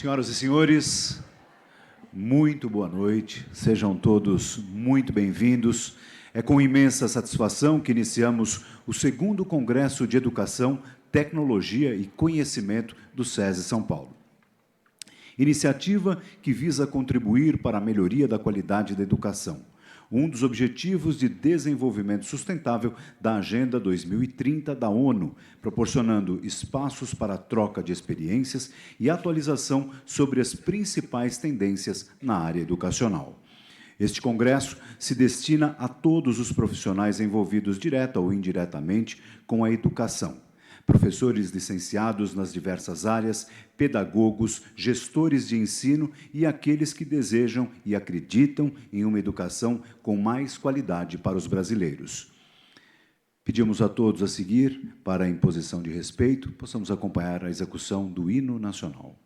Senhoras e senhores, muito boa noite, sejam todos muito bem-vindos. É com imensa satisfação que iniciamos o 2º Congresso de Educação, Tecnologia e Conhecimento do SESI São Paulo. Iniciativa que visa contribuir para a melhoria da qualidade da educação, um dos objetivos de desenvolvimento sustentável da Agenda 2030 da ONU, proporcionando espaços para a troca de experiências e atualização sobre as principais tendências na área educacional. Este congresso se destina a todos os profissionais envolvidos direta ou indiretamente com a educação, professores licenciados nas diversas áreas, pedagogos, gestores de ensino e aqueles que desejam e acreditam em uma educação com mais qualidade para os brasileiros. Pedimos a todos a seguir, para a imposição de respeito, possamos acompanhar a execução do hino nacional.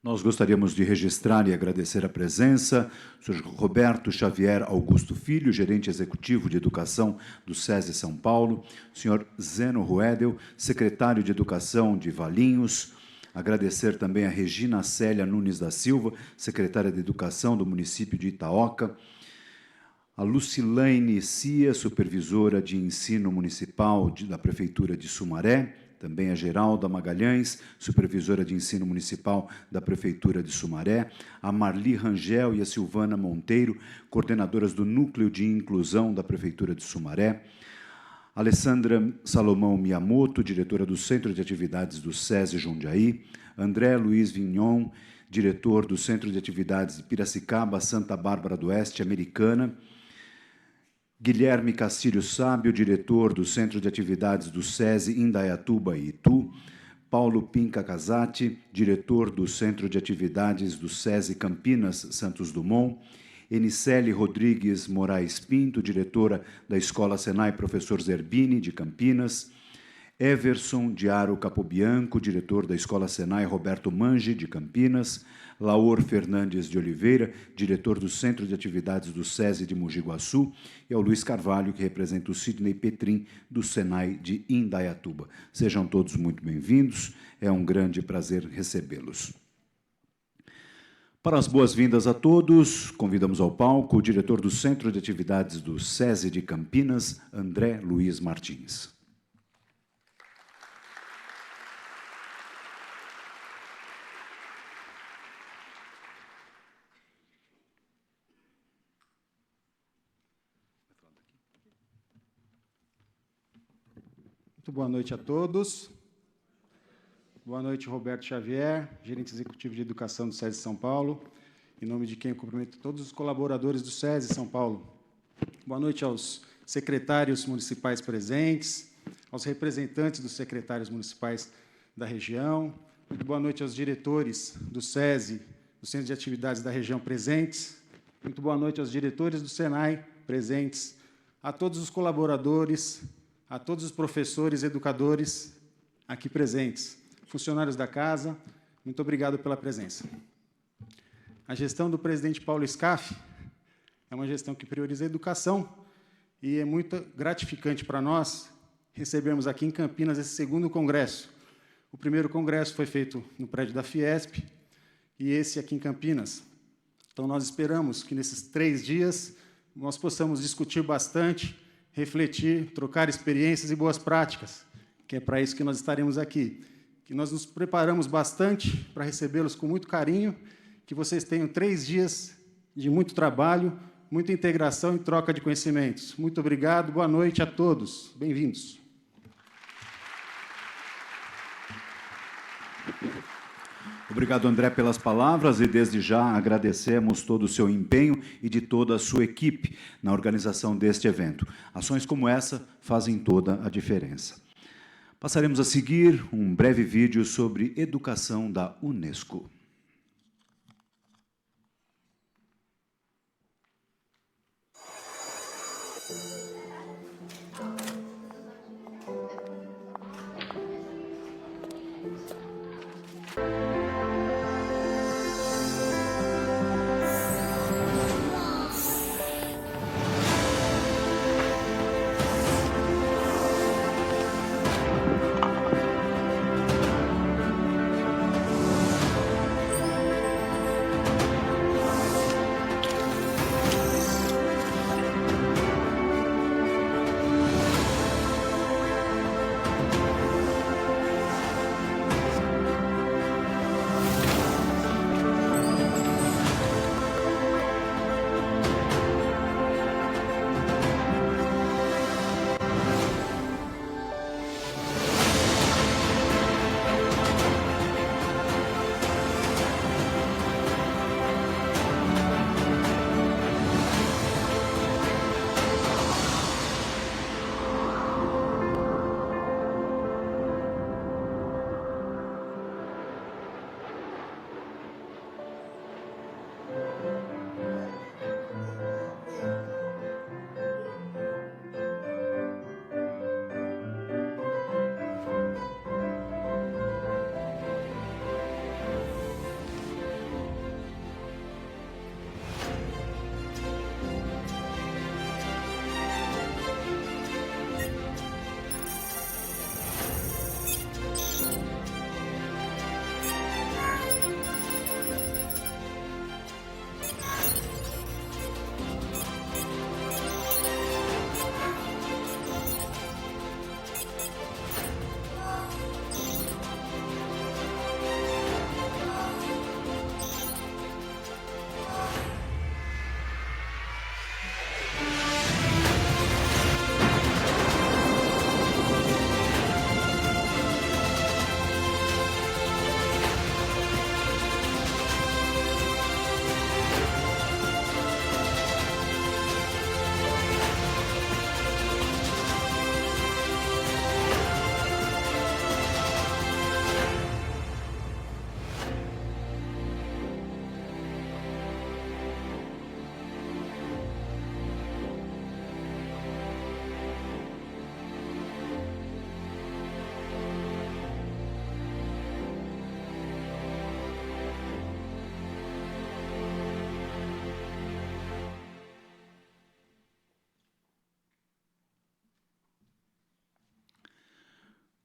Nós gostaríamos de registrar e agradecer a presença do Sr. Roberto Xavier Augusto Filho, gerente executivo de educação do SESI São Paulo, Sr. Zeno Ruedel, secretário de Educação de Valinhos, Agradecer também a Regina Célia Nunes da Silva, secretária de Educação do município de Itaoca, a Lucilene Cia, supervisora de ensino municipal da Prefeitura de Sumaré, também a Geralda Magalhães, supervisora de ensino municipal da Prefeitura de Sumaré, a Marli Rangel e a Silvana Monteiro, coordenadoras do Núcleo de Inclusão da Prefeitura de Sumaré, Alessandra Salomão Miyamoto, diretora do Centro de Atividades do SESI Jundiaí, André Luiz Vignon, diretor do Centro de Atividades de Piracicaba, Santa Bárbara do Oeste, Americana, Guilherme Castilho Sábio, diretor do Centro de Atividades do SESI Indaiatuba e Itu, Paulo Pinca Casati, diretor do Centro de Atividades do SESI Campinas Santos Dumont, Enicele Rodrigues Moraes Pinto, diretora da Escola Senai Professor Zerbini, de Campinas, Everson Diaro Capobianco, diretor da Escola Senai Roberto Mangi, de Campinas, Laor Fernandes de Oliveira, diretor do Centro de Atividades do SESI de Mogi Guaçu, e ao Luiz Carvalho, que representa o Sidney Petrin, do Senai de Indaiatuba. Sejam todos muito bem-vindos, é um grande prazer recebê-los. Para as boas-vindas a todos, convidamos ao palco o diretor do Centro de Atividades do SESI de Campinas, André Luiz Martins. Muito boa noite a todos. Boa noite, Roberto Xavier, gerente executivo de educação do SESI São Paulo, em nome de quem eu cumprimento todos os colaboradores do SESI São Paulo. Boa noite aos secretários municipais presentes, aos representantes dos secretários municipais da região. Muito boa noite aos diretores do SESI, do Centro de Atividades da região presentes. Muito boa noite aos diretores do SENAI presentes, a todos os colaboradores, a todos os professores e educadores aqui presentes, funcionários da casa, muito obrigado pela presença. A gestão do presidente Paulo Scaff é uma gestão que prioriza a educação e é muito gratificante para nós recebermos aqui em Campinas esse segundo congresso. O primeiro congresso foi feito no prédio da Fiesp e esse aqui em Campinas. Então, nós esperamos que nesses 3 dias nós possamos discutir bastante, refletir, trocar experiências e boas práticas, que é para isso que nós estaremos aqui. Que nós nos preparamos bastante para recebê-los com muito carinho, que vocês tenham 3 dias de muito trabalho, muita integração e troca de conhecimentos. Muito obrigado, boa noite a todos. Bem-vindos. Obrigado, André, pelas palavras e, desde já, agradecemos todo o seu empenho e de toda a sua equipe na organização deste evento. Ações como essa fazem toda a diferença. Passaremos a seguir um breve vídeo sobre educação da Unesco.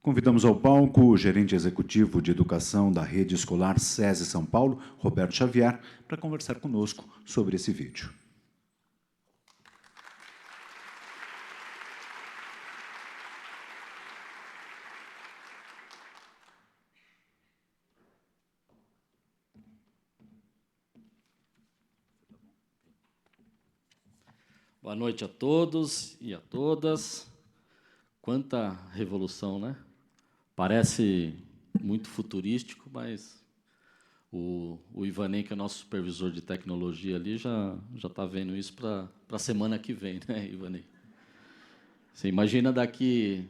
Convidamos ao palco o gerente executivo de educação da rede escolar SESI São Paulo, Roberto Xavier, para conversar conosco sobre esse vídeo. Boa noite a todos e a todas. Quanta revolução, né? Parece muito futurístico, mas o Ivanei, que é nosso supervisor de tecnologia ali, já está vendo isso para a semana que vem, né, Ivanei? Você imagina daqui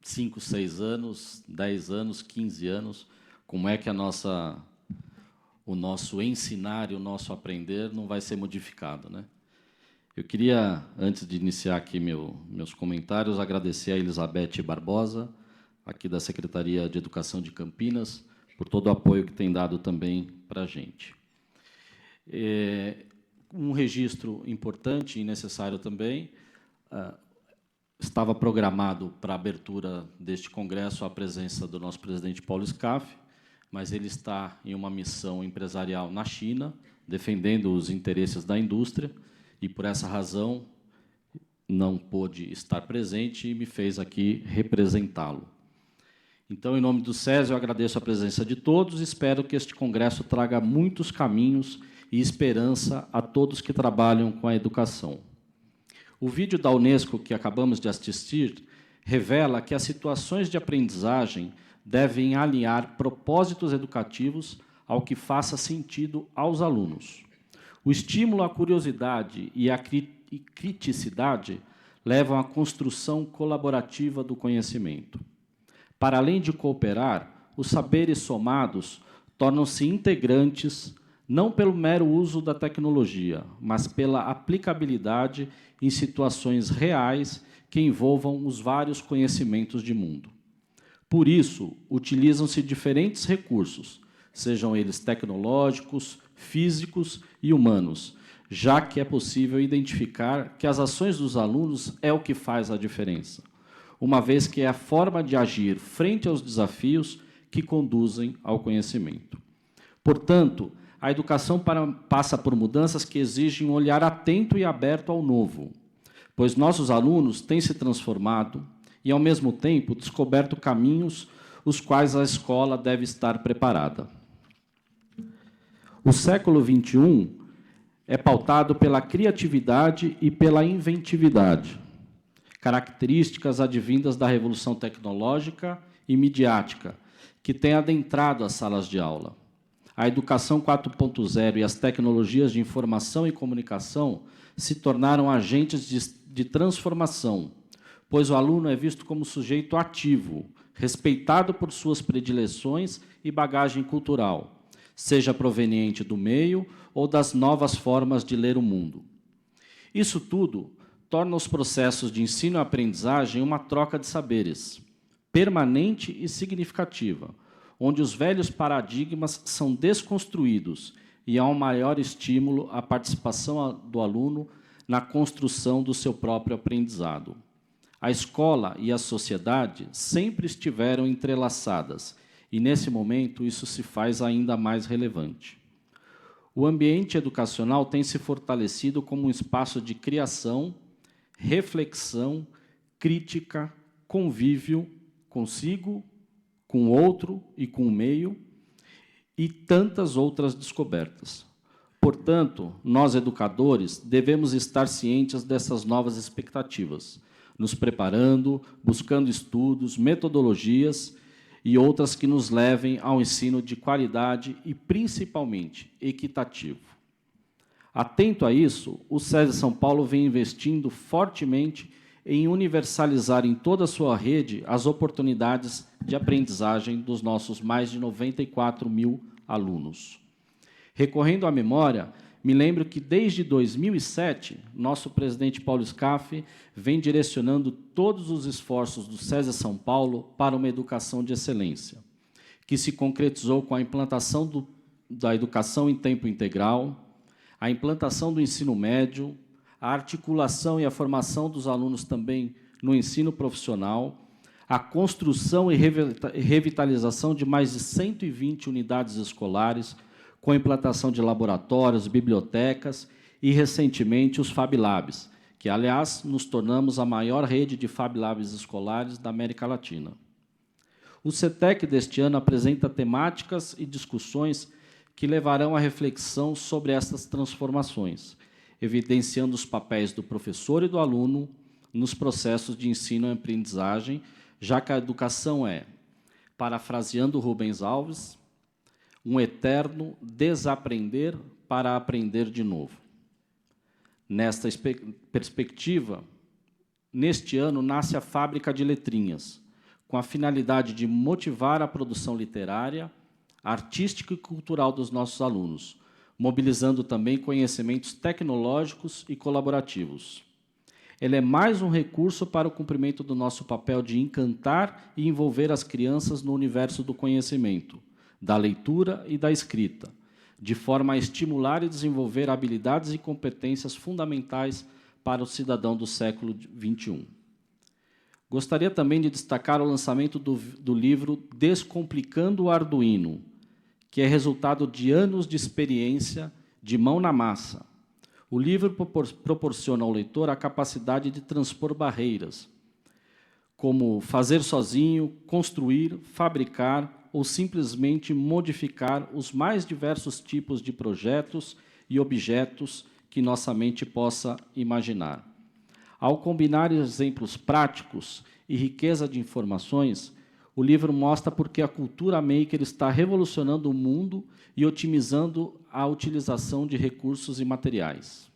5, 6 anos, 10 anos, 15 anos, como é que o nosso ensinar e o nosso aprender não vai ser modificado, né? Eu queria, antes de iniciar aqui meus comentários, agradecer a Elizabeth Barbosa, aqui da Secretaria de Educação de Campinas, por todo o apoio que tem dado também para a gente. Um registro importante e necessário também, estava programado para a abertura deste congresso a presença do nosso presidente Paulo Scaff, mas ele está em uma missão empresarial na China, defendendo os interesses da indústria, e, por essa razão, não pôde estar presente e me fez aqui representá-lo. Então, em nome do SESI, eu agradeço a presença de todos e espero que este congresso traga muitos caminhos e esperança a todos que trabalham com a educação. O vídeo da Unesco que acabamos de assistir revela que as situações de aprendizagem devem alinhar propósitos educativos ao que faça sentido aos alunos. O estímulo à curiosidade e à criticidade levam à construção colaborativa do conhecimento. Para além de cooperar, os saberes somados tornam-se integrantes não pelo mero uso da tecnologia, mas pela aplicabilidade em situações reais que envolvam os vários conhecimentos de mundo. Por isso, utilizam-se diferentes recursos, sejam eles tecnológicos, físicos e humanos, já que é possível identificar que as ações dos alunos é o que faz a diferença, uma vez que é a forma de agir frente aos desafios que conduzem ao conhecimento. Portanto, a educação passa por mudanças que exigem um olhar atento e aberto ao novo, pois nossos alunos têm se transformado e, ao mesmo tempo, descoberto caminhos os quais a escola deve estar preparada. O século XXI é pautado pela criatividade e pela inventividade, características advindas da revolução tecnológica e midiática, que tem adentrado as salas de aula. A educação 4.0 e as tecnologias de informação e comunicação se tornaram agentes de transformação, pois o aluno é visto como sujeito ativo, respeitado por suas predileções e bagagem cultural, seja proveniente do meio ou das novas formas de ler o mundo. Isso tudo torna os processos de ensino e aprendizagem uma troca de saberes, permanente e significativa, onde os velhos paradigmas são desconstruídos e há um maior estímulo à participação do aluno na construção do seu próprio aprendizado. A escola e a sociedade sempre estiveram entrelaçadas, e, nesse momento, isso se faz ainda mais relevante. O ambiente educacional tem se fortalecido como um espaço de criação, reflexão, crítica, convívio consigo, com o outro e com o meio, e tantas outras descobertas. Portanto, nós, educadores, devemos estar cientes dessas novas expectativas, nos preparando, buscando estudos, metodologias e outras que nos levem ao ensino de qualidade e, principalmente, equitativo. Atento a isso, o SESI São Paulo vem investindo fortemente em universalizar em toda a sua rede as oportunidades de aprendizagem dos nossos mais de 94 mil alunos. Recorrendo à memória, me lembro que, desde 2007, nosso presidente Paulo Scaff vem direcionando todos os esforços do SESI São Paulo para uma educação de excelência, que se concretizou com a implantação da educação em tempo integral, a implantação do ensino médio, a articulação e a formação dos alunos também no ensino profissional, a construção e revitalização de mais de 120 unidades escolares, com a implantação de laboratórios, bibliotecas e, recentemente, os Fab Labs, que, aliás, nos tornamos a maior rede de Fab Labs escolares da América Latina. O CETEC deste ano apresenta temáticas e discussões que levarão à reflexão sobre estas transformações, evidenciando os papéis do professor e do aluno nos processos de ensino e aprendizagem, já que a educação é, parafraseando Rubens Alves, um eterno desaprender para aprender de novo. Nesta perspectiva, neste ano nasce a Fábrica de Letrinhas, com a finalidade de motivar a produção literária, artística e cultural dos nossos alunos, mobilizando também conhecimentos tecnológicos e colaborativos. Ela é mais um recurso para o cumprimento do nosso papel de encantar e envolver as crianças no universo do conhecimento, da leitura e da escrita, de forma a estimular e desenvolver habilidades e competências fundamentais para o cidadão do século XXI. Gostaria também de destacar o lançamento do livro Descomplicando o Arduino, que é resultado de anos de experiência de mão na massa. O livro proporciona ao leitor a capacidade de transpor barreiras, como fazer sozinho, construir, fabricar ou simplesmente modificar os mais diversos tipos de projetos e objetos que nossa mente possa imaginar. Ao combinar exemplos práticos e riqueza de informações, o livro mostra por que a cultura maker está revolucionando o mundo e otimizando a utilização de recursos e materiais.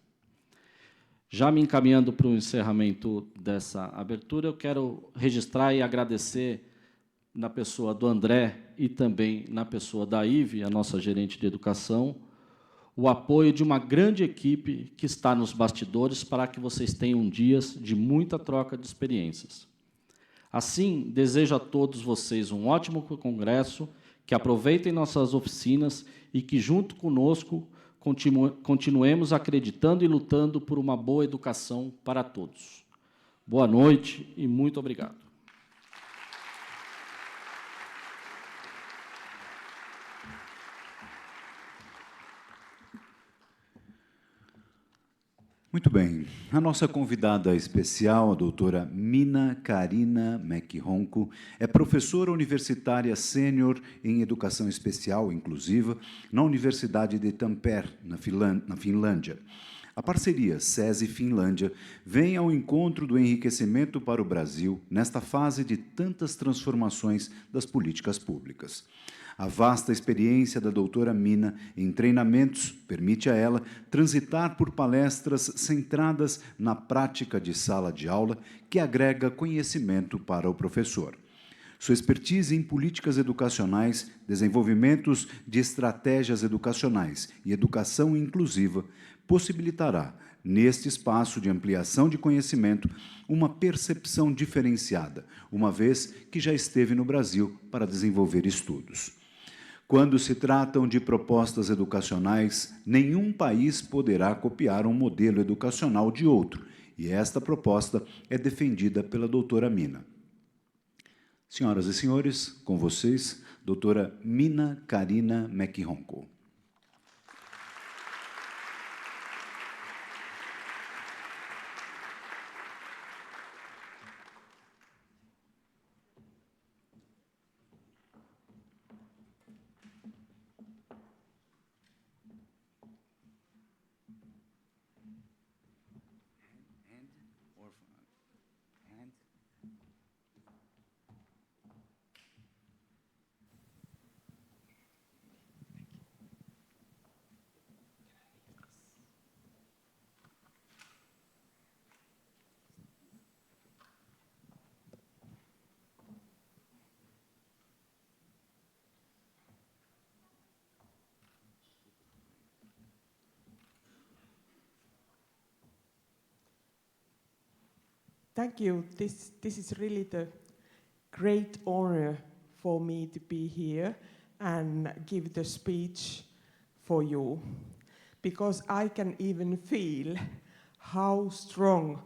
Já me encaminhando para o encerramento dessa abertura, eu quero registrar e agradecer, na pessoa do André e também na pessoa da Ive, a nossa gerente de educação, o apoio de uma grande equipe que está nos bastidores para que vocês tenham dias de muita troca de experiências. Assim, desejo a todos vocês um ótimo congresso, que aproveitem nossas oficinas e que, junto conosco, continuemos acreditando e lutando por uma boa educação para todos. Boa noite e muito obrigado. Muito bem. A nossa convidada especial, a doutora Mina Karina Mäki-Honko, é professora universitária sênior em Educação Especial Inclusiva na Universidade de Tampere, na Finlândia. A parceria SESI-Finlândia vem ao encontro do enriquecimento para o Brasil nesta fase de tantas transformações das políticas públicas. A vasta experiência da doutora Mina em treinamentos permite a ela transitar por palestras centradas na prática de sala de aula, que agrega conhecimento para o professor. Sua expertise em políticas educacionais, desenvolvimentos de estratégias educacionais e educação inclusiva possibilitará, neste espaço de ampliação de conhecimento, uma percepção diferenciada, uma vez que já esteve no Brasil para desenvolver estudos. Quando se tratam de propostas educacionais, nenhum país poderá copiar um modelo educacional de outro, e esta proposta é defendida pela doutora Mina. Senhoras e senhores, com vocês, doutora Mina Karina Mäki-Honko. Thank you. This is really the great honor for me to be here and give the speech for you, because I can even feel how strong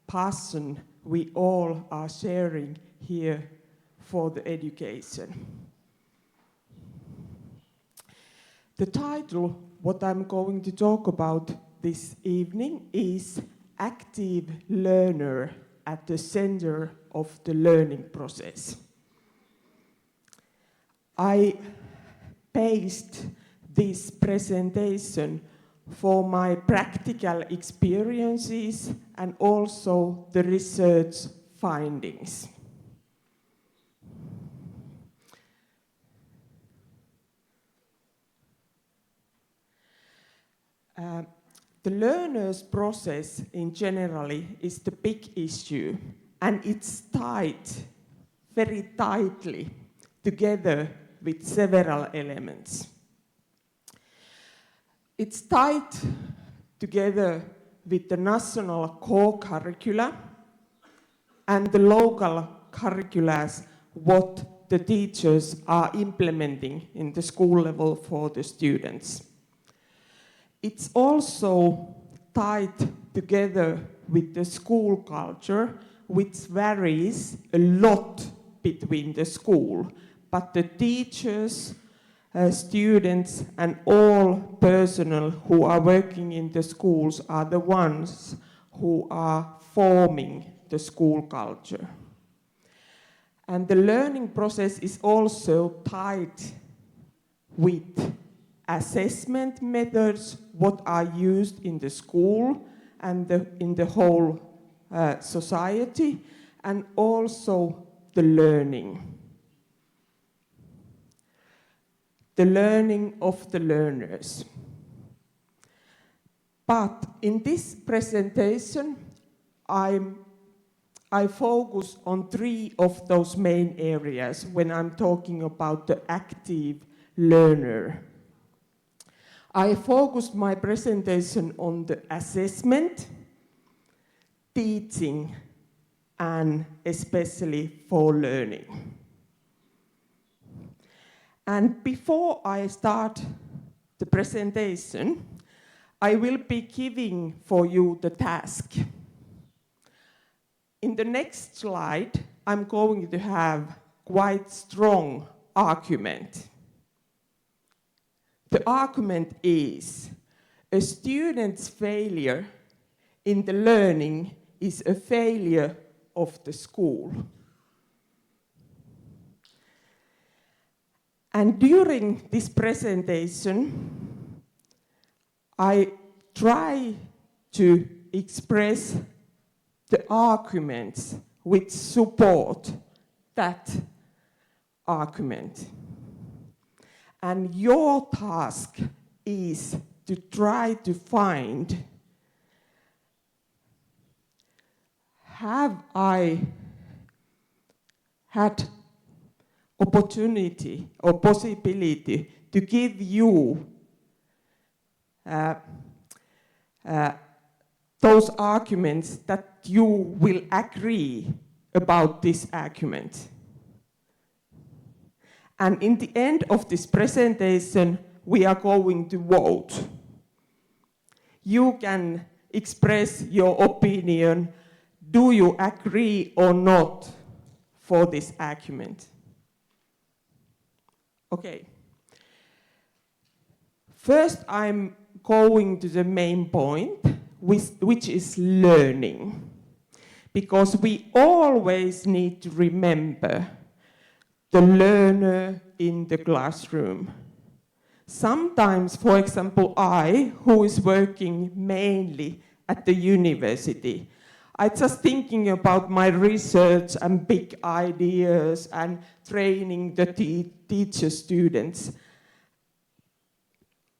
passion we all are sharing here for the education. The title, what I'm going to talk about this evening, is Active Learner at the Center of the Learning Process. I based this presentation for my practical experiences and also the research findings. The learner's process in generally is the big issue, and it's tied very tightly together with several elements. It's tied together with the national core curricula and the local curricula, what the teachers are implementing in the school level for the students. It's also tied together with the school culture, which varies a lot between the school, but the teachers, students, and all personnel who are working in the schools are the ones who are forming the school culture. And the learning process is also tied with assessment methods, what are used in the school and in the whole society, and also the learning. The learning of the learners. But in this presentation, I focus on 3 of those main areas when I'm talking about the active learner. I focused my presentation on the assessment, teaching, and especially for learning. And before I start the presentation, I will be giving for you the task. In the next slide, I'm going to have quite strong argument. The argument is a student's failure in the learning is a failure of the school. And during this presentation, I try to express the arguments which support that argument. And your task is to try to find, have I had opportunity or possibility to give you those arguments that you will agree about this argument. And in the end of this presentation, we are going to vote. You can express your opinion. Do you agree or not for this argument? Okay. First, I'm going to the main point, which is learning. Because we always need to remember the learner in the classroom. Sometimes, for example, I, who is working mainly at the university, I'm just thinking about my research and big ideas and training the teacher students.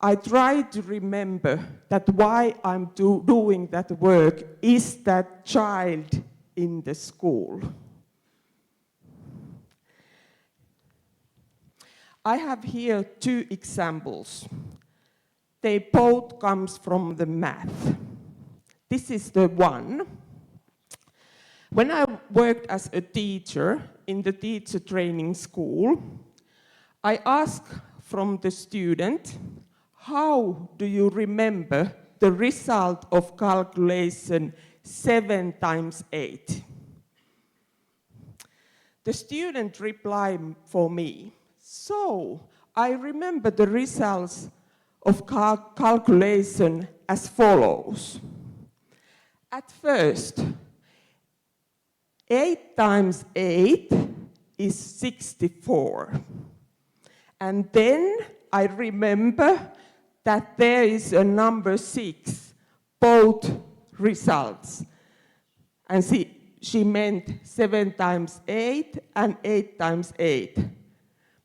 I try to remember that why I'm doing that work is that child in the school. I have here 2 examples. They both come from the math. This is the one. When I worked as a teacher in the teacher training school, I asked from the student, how do you remember the result of calculation 7 times 8? the student replied for me, so I remember the results of calculation as follows. At first, 8 times 8 is 64. And then I remember that there is a number 6, both results. And she meant 7 times 8 and 8 times 8.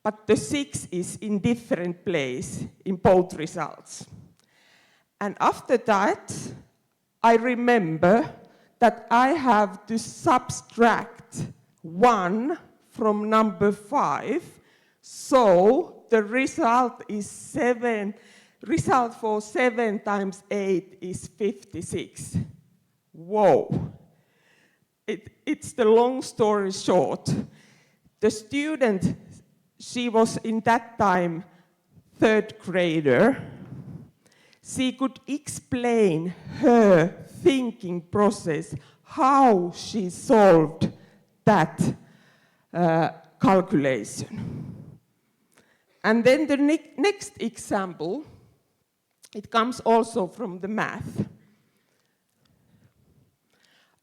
But the 6 is in different place in both results. And after that, I remember that I have to subtract 1 from number 5, so the result is 7. Result for 7 times 8 is 56. Whoa. It's the long story short. The student, she was in that time 3rd grader. She could explain her thinking process, how she solved that calculation. And then the next example, it comes also from the math.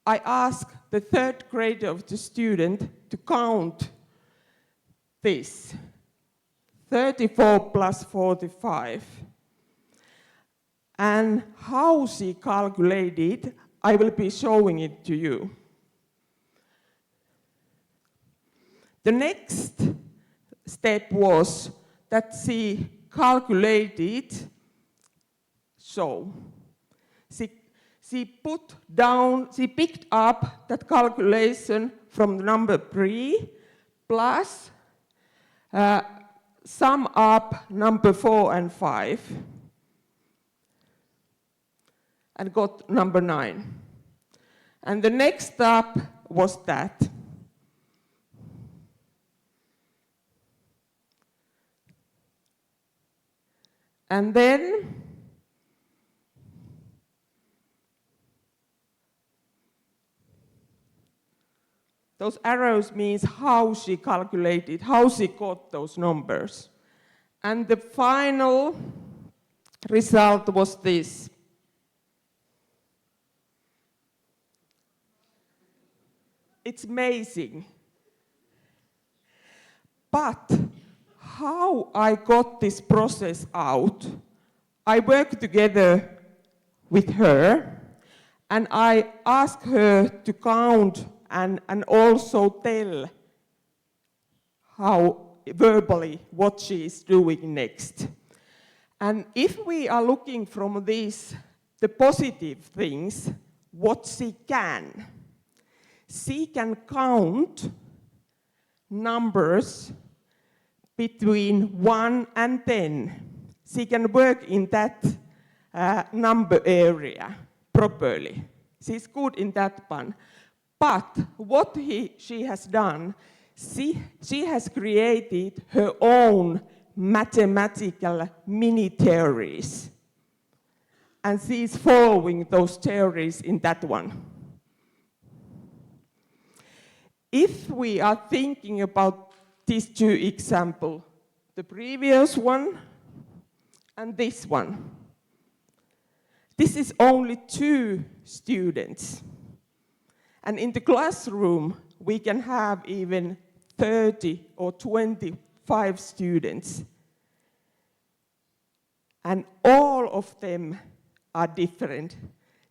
I asked the 3rd grader of the student to count this, 34 plus 45. And how she calculated, I will be showing it to you. The next step was that she calculated, so she picked up that calculation from the number 3 plus sum up number 4 and 5 and got number 9. And the next step was that. And then those arrows means how she calculated, how she got those numbers. And the final result was this. It's amazing. But how I got this process out, I worked together with her, and I asked her to count and also tell how verbally what she is doing next. And if we are looking from these, the positive things, what she can count numbers between 1 and 10. She can work in that number area properly. She's good in that one. But what she has done, she has created her own mathematical mini theories. And she's following those theories in that one. If we are thinking about these 2 examples, the previous one and this one, this is only 2 students. And in the classroom, we can have even 30 or 25 students. And all of them are different.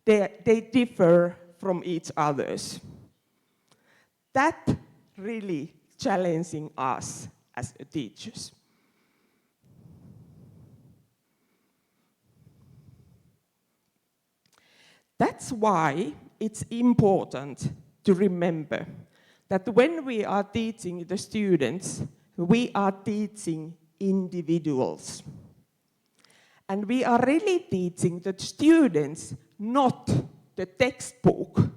They differ from each others. That really challenging us as teachers. That's why it's important to remember that when we are teaching the students, we are teaching individuals. And we are really teaching the students, not the textbook.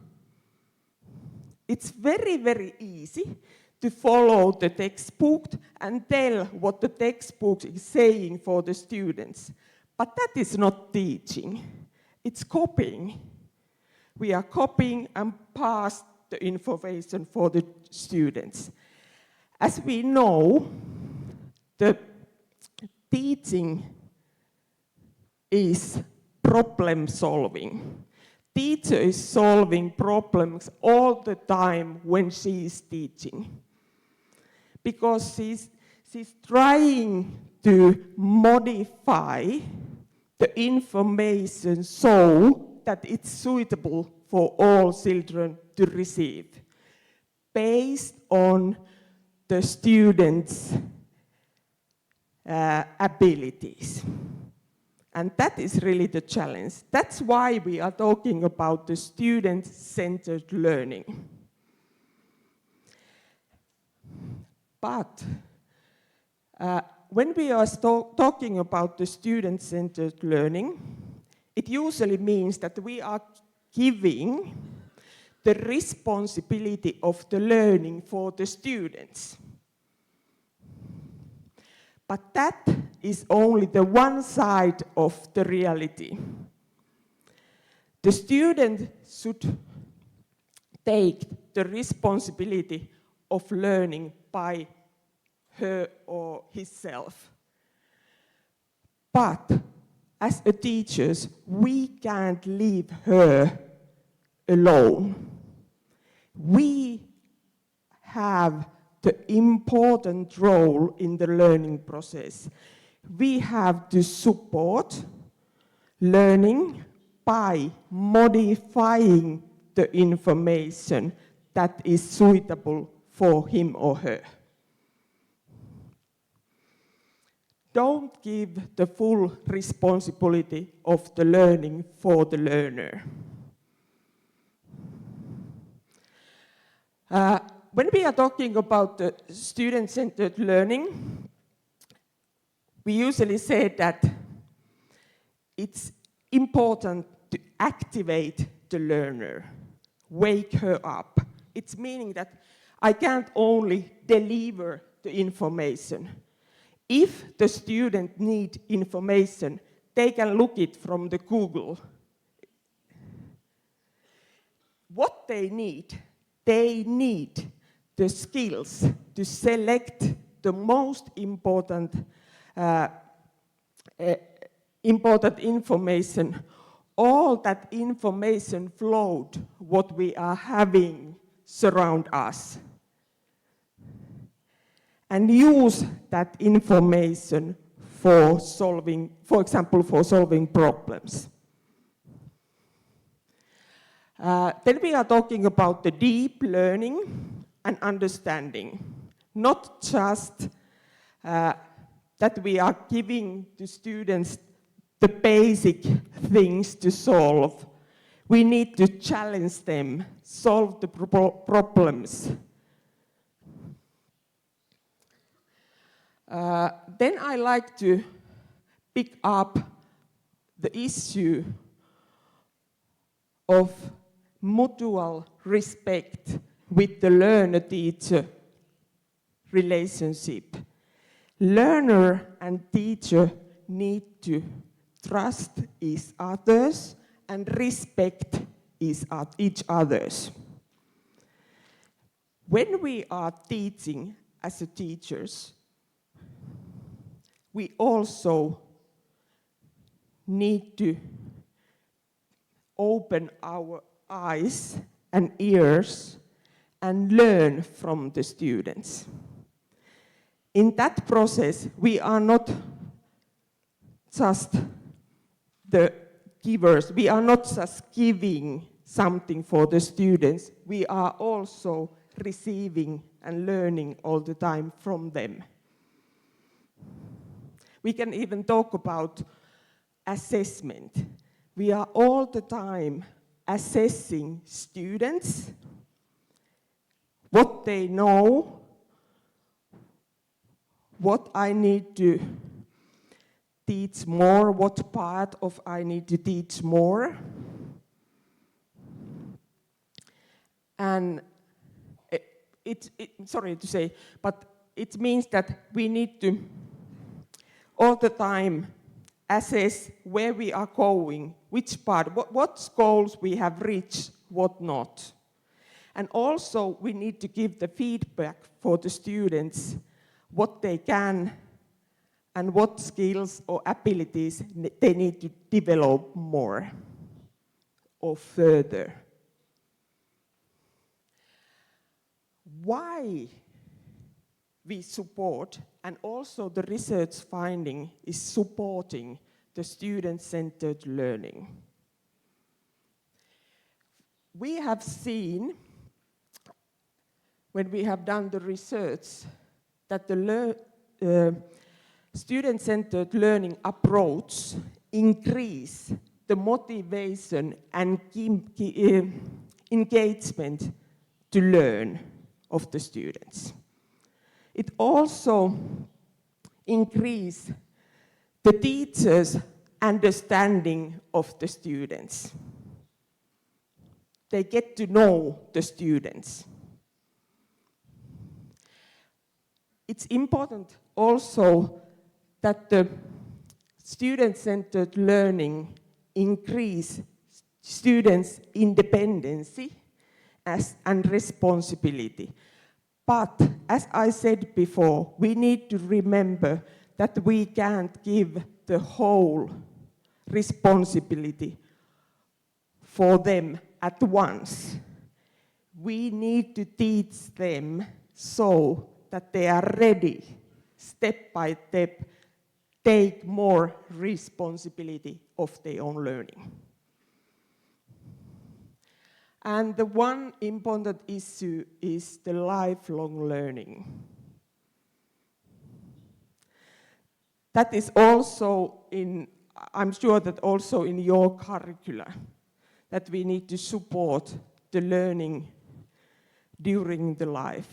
It's very, very easy to follow the textbook and tell what the textbook is saying for the students. But that is not teaching. It's copying. We are copying and pass the information for the students. As we know, the teaching is problem solving. Teacher is solving problems all the time when she is teaching, because she's trying to modify the information so that it's suitable for all children to receive, based on the students' abilities. And that is really the challenge. That's why we are talking about the student-centered learning. But when we are talking about the student-centered learning, it usually means that we are giving the responsibility of the learning for the students. But that is only the one side of the reality. The student should take the responsibility of learning by her or himself. But as a teachers, we can't leave her alone. We have the important role in the learning process. We have to support learning by modifying the information that is suitable for him or her. Don't give the full responsibility of the learning for the learner. When we are talking about the student-centered learning, we usually say that it's important to activate the learner, wake her up. It's meaning that I can't only deliver the information. If the student needs information, they can look it from the Google. What they need the skills to select the most important information. All that information flowed, what we are having surround us. And use that information for solving, for example, for solving problems. Then we are talking about the deep learning and understanding. Not just that we are giving to students the basic things to solve. We need to challenge them, solve the problems. Then I like to pick up the issue of mutual respect with the learner-teacher relationship. Learner and teacher need to trust each other and respect each other's. When we are teaching as a teachers, we also need to open our eyes and ears and learn from the students. In that process, we are not just the givers, we are not just giving something for the students, we are also receiving and learning all the time from them. We can even talk about assessment. We are all the time assessing students, what they know, what I need to teach more, what part of I need to teach more. And sorry to say, but it means that we need to all the time assess where we are going, which part, what goals we have reached, what not. And also we need to give the feedback for the students, what they can and what skills or abilities they need to develop more or further. Why we support, and also the research finding is supporting the student-centered learning. We have seen, when we have done the research, that the student-centered learning approach increase the motivation and engagement to learn of the students. It also increase the teachers' understanding of the students. They get to know the students. It's important also that the student-centered learning increase students' independence and responsibility. But, as I said before, we need to remember that we can't give the whole responsibility for them at once. We need to teach them so that they are ready, step by step, take more responsibility of their own learning. And the one important issue is the lifelong learning. That is also I'm sure that also in your curricula, that we need to support the learning during the life.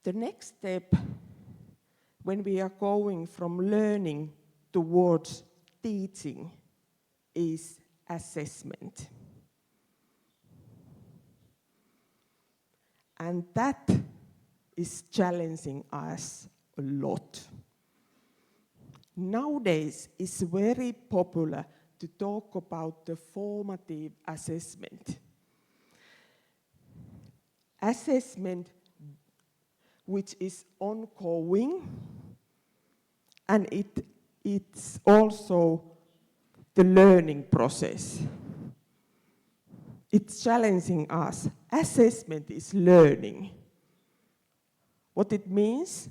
The next step, when we are going from learning towards teaching, is assessment. And that is challenging us a lot. Nowadays, it's very popular to talk about the formative assessment. Assessment which is ongoing, and it's also the learning process. It's challenging us. Assessment is learning. What it means?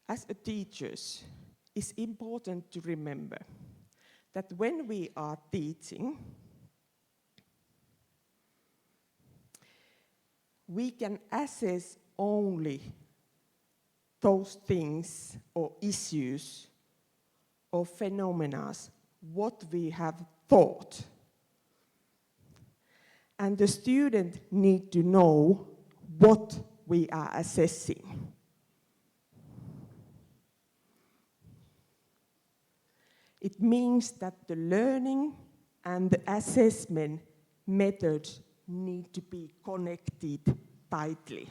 As a teachers, it's important to remember that when we are teaching, we can assess only those things or issues or phenomena what we have thought. And the student need to know what we are assessing. It means that the learning and the assessment methods need to be connected tightly.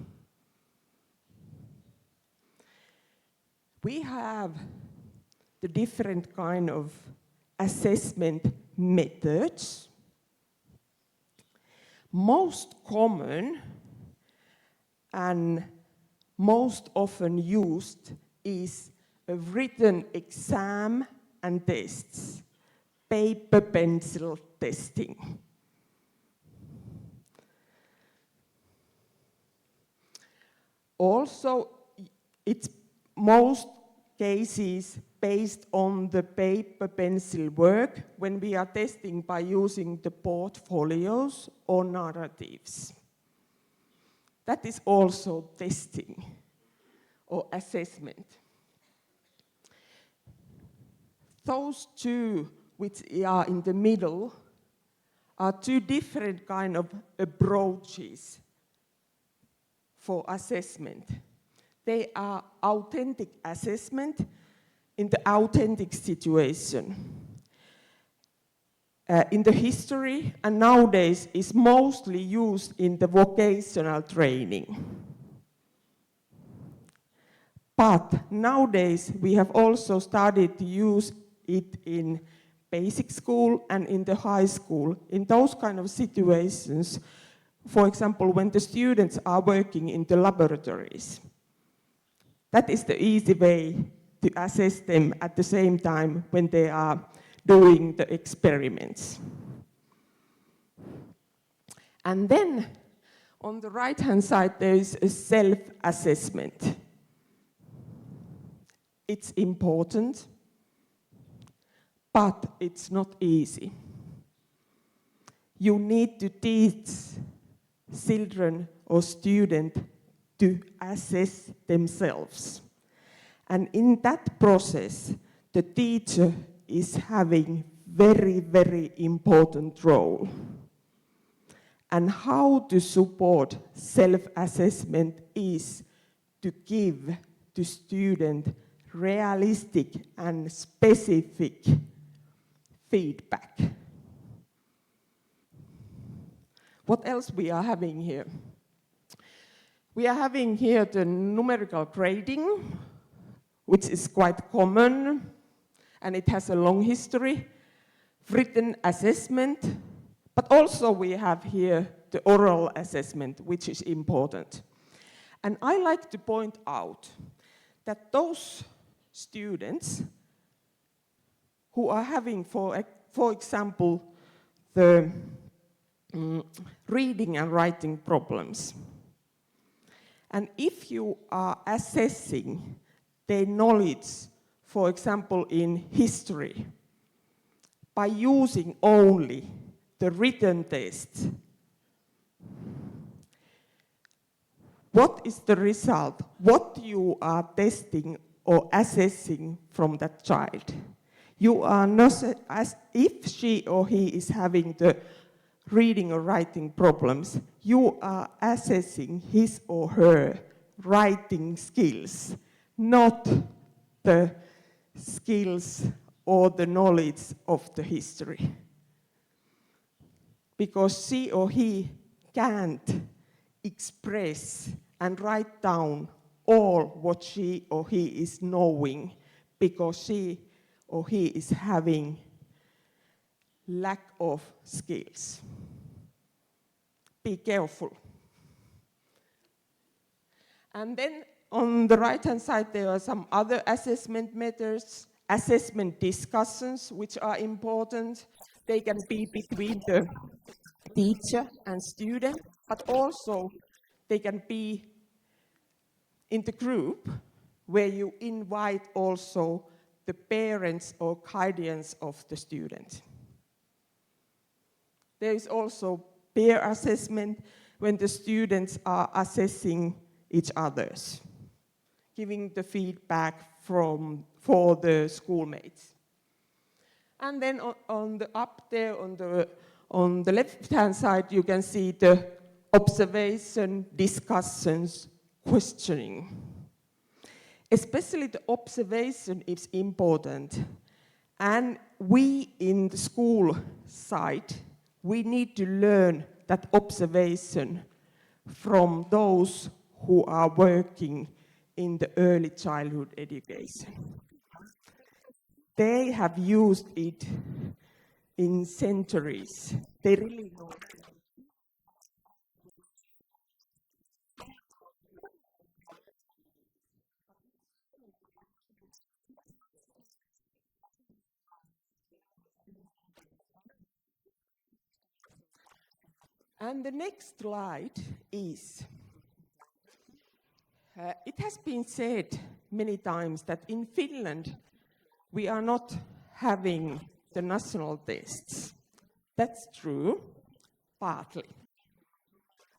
We have the different kind of assessment methods. Most common and most often used is a written exam and tests, paper pencil testing. Also, it's most cases based on the paper pencil work when we are testing by using the portfolios or narratives. That is also testing or assessment. Those two which are in the middle are two different kind of approaches for assessment. They are authentic assessment in the authentic situation. In the history, and nowadays is mostly used in the vocational training. But nowadays, we have also started to use it in basic school and in the high school. In those kind of situations, for example, when the students are working in the laboratories, that is the easy way to assess them at the same time when they are doing the experiments. And then, on the right-hand side, there is a self-assessment. It's important, but it's not easy. You need to teach children or students to assess themselves. And in that process, the teacher is having very, very important role. And how to support self-assessment is to give to students realistic and specific feedback. What else we are having here? We are having here the numerical grading, which is quite common, and it has a long history. Written assessment, but also we have here the oral assessment, which is important. And I like to point out that those students who are having, for example, the reading and writing problems, and if you are assessing their knowledge, for example, in history, by using only the written test, what is the result? What you are testing or assessing from that child? You are not, as if she or he is having the reading or writing problems, you are assessing his or her writing skills, not the skills or the knowledge of the history. Because she or he can't express and write down all what she or he is knowing, because she or he is having lack of skills. Be careful. And then on the right-hand side, there are some other assessment methods, assessment discussions, which are important. They can be between the teacher and student, but also they can be in the group where you invite also the parents or guardians of the student. There is also peer assessment when the students are assessing each others, giving the feedback for the schoolmates. And then on the up there, on the left-hand side, you can see the observation, discussions, questioning. Especially the observation is important. And we in the school side, we need to learn that observation from those who are working in the early childhood education. They have used it in centuries. They really know. And the next slide is, it has been said many times that in Finland, we are not having the national tests. That's true, partly.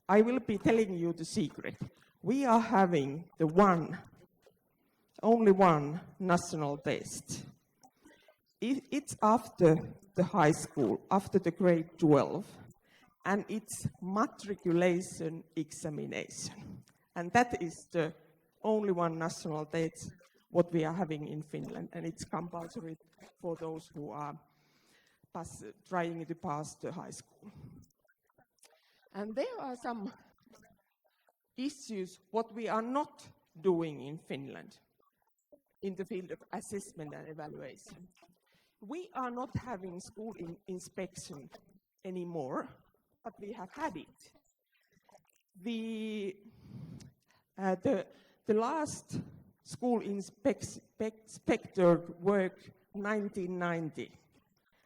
I will be telling you the secret. We are having only one national test. It's after the high school, after the grade 12, and it's matriculation examination. And that is the only one national test what we are having in Finland, and it's compulsory for those who are trying to pass the high school. And there are some issues what we are not doing in Finland. in the field of assessment and evaluation. We are not having school inspection anymore, but we have had it. The last school inspector worked 1990,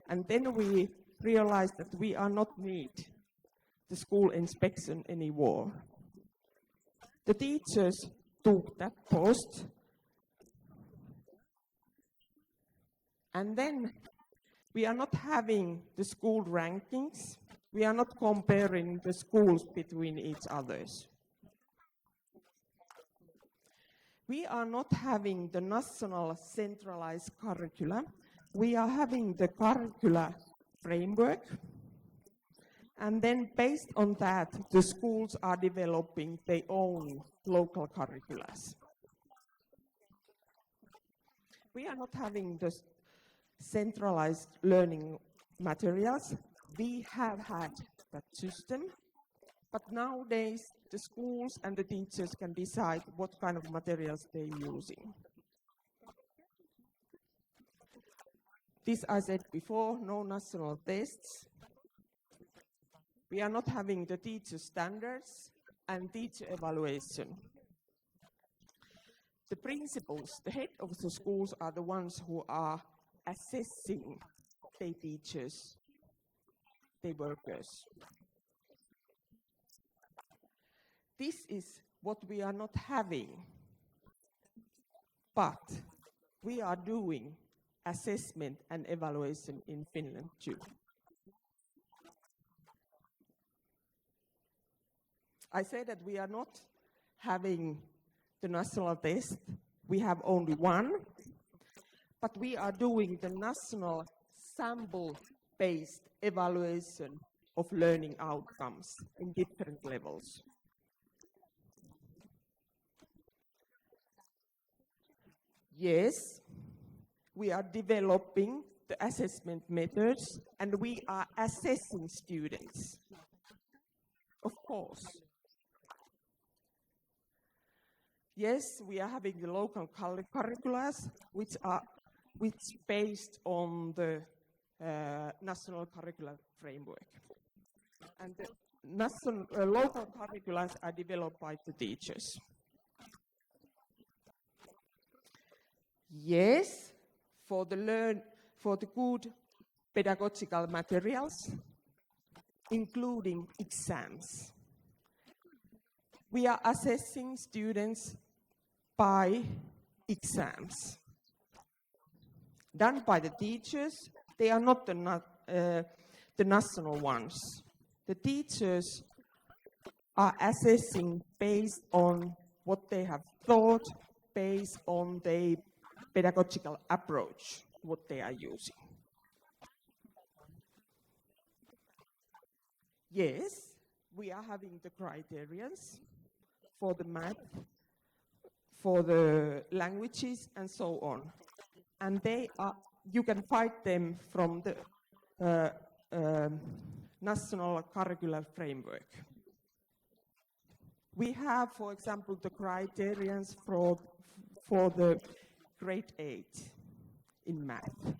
and then we realized that we are not need the school inspection anymore. The teachers took that post, and then we are not having the school rankings. We are not comparing the schools between each others. We are not having the national centralized curricula. We are having the curricula framework. And then based on that, the schools are developing their own local curriculums. We are not having the centralized learning materials. We have had that system, but nowadays the schools and the teachers can decide what kind of materials they're using. This I said before, no national tests. We are not having the teacher standards and teacher evaluation. The principals, the head of the schools are the ones who are assessing their teachers, their workers. This is what we are not having, but we are doing assessment and evaluation in Finland too. I said that we are not having the national test. We have only one, but we are doing the national sample-based evaluation of learning outcomes in different levels. Yes, we are developing the assessment methods and we are assessing students. Of course. Yes, we are having the local curricula which based on the national curricular framework. And the local curricula are developed by the teachers. Yes, for the good pedagogical materials, including exams. We are assessing students by exams. Done by the teachers, they are not the national ones. The teachers are assessing based on what they have thought, based on their pedagogical approach, what they are using. Yes, we are having the criterions for the math, for the languages, and so on. And you can find them from the national curricular framework. We have, for example, the criterions for the grade 8 in math.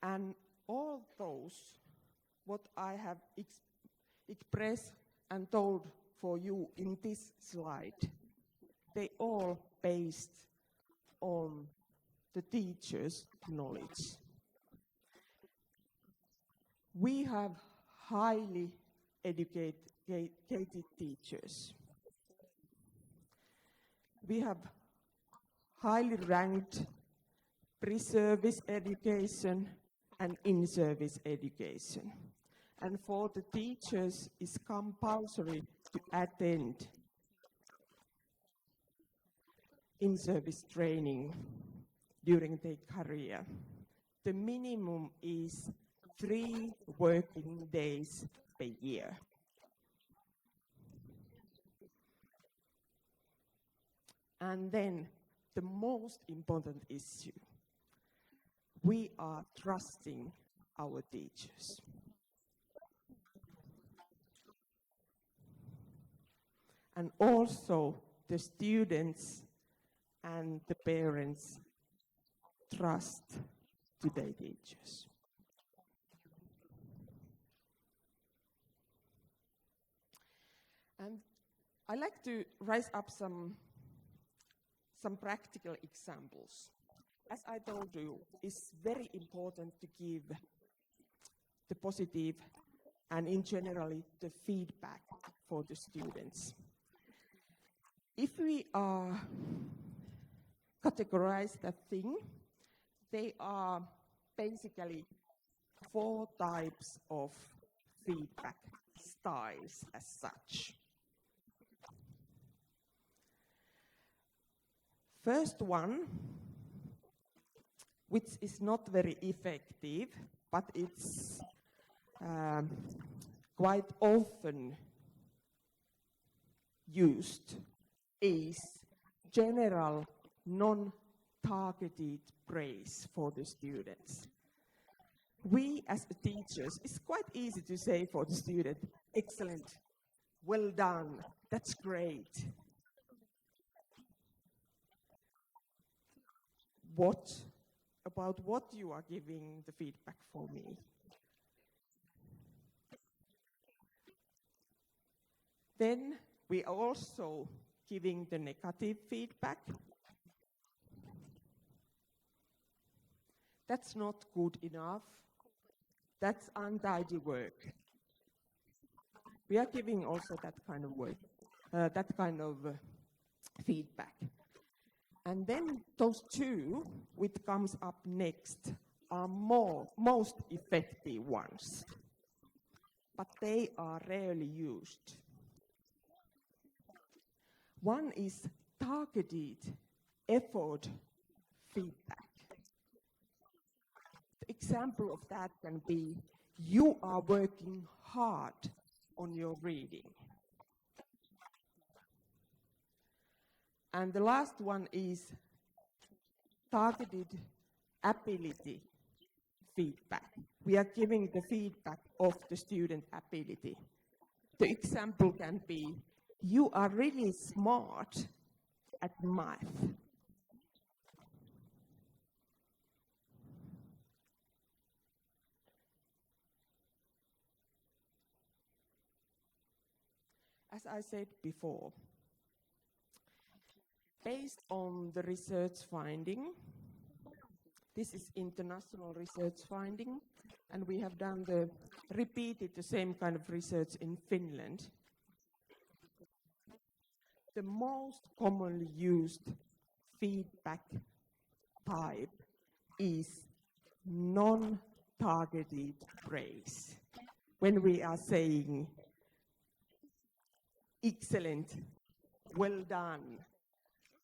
And all those, what I have expressed and told for you in this slide, they all based on the teacher's knowledge. We have highly educated teachers. We have highly ranked pre-service education and in-service education. And for the teachers, it's compulsory to attend in-service training during their career. The minimum is 3 working days per year. And then the most important issue, we are trusting our teachers. and also the students and the parents trust to their teachers. And I like to raise up some practical examples. As I told you, it's very important to give the positive and in general the feedback for the students. If we categorize that thing, they are basically 4 types of feedback styles as such. First one, which is not very effective, but it's quite often used, is general non-targeted praise for the students. We as teachers, it's quite easy to say for the student, excellent, well done, that's great. What about what you are giving the feedback for me? Then we are also giving the negative feedback. That's not good enough. That's untidy work. We are giving also that kind of work, feedback. And then those 2, which comes up next, are most effective ones, but they are rarely used. One is targeted effort feedback. The example of that can be, you are working hard on your reading. And the last one is targeted ability feedback. We are giving the feedback of the student ability. The example can be, you are really smart at math. As I said before, based on the research finding, this is international research finding, and we have repeated the same kind of research in Finland. The most commonly used feedback type is non-targeted praise. When we are saying, excellent, well done,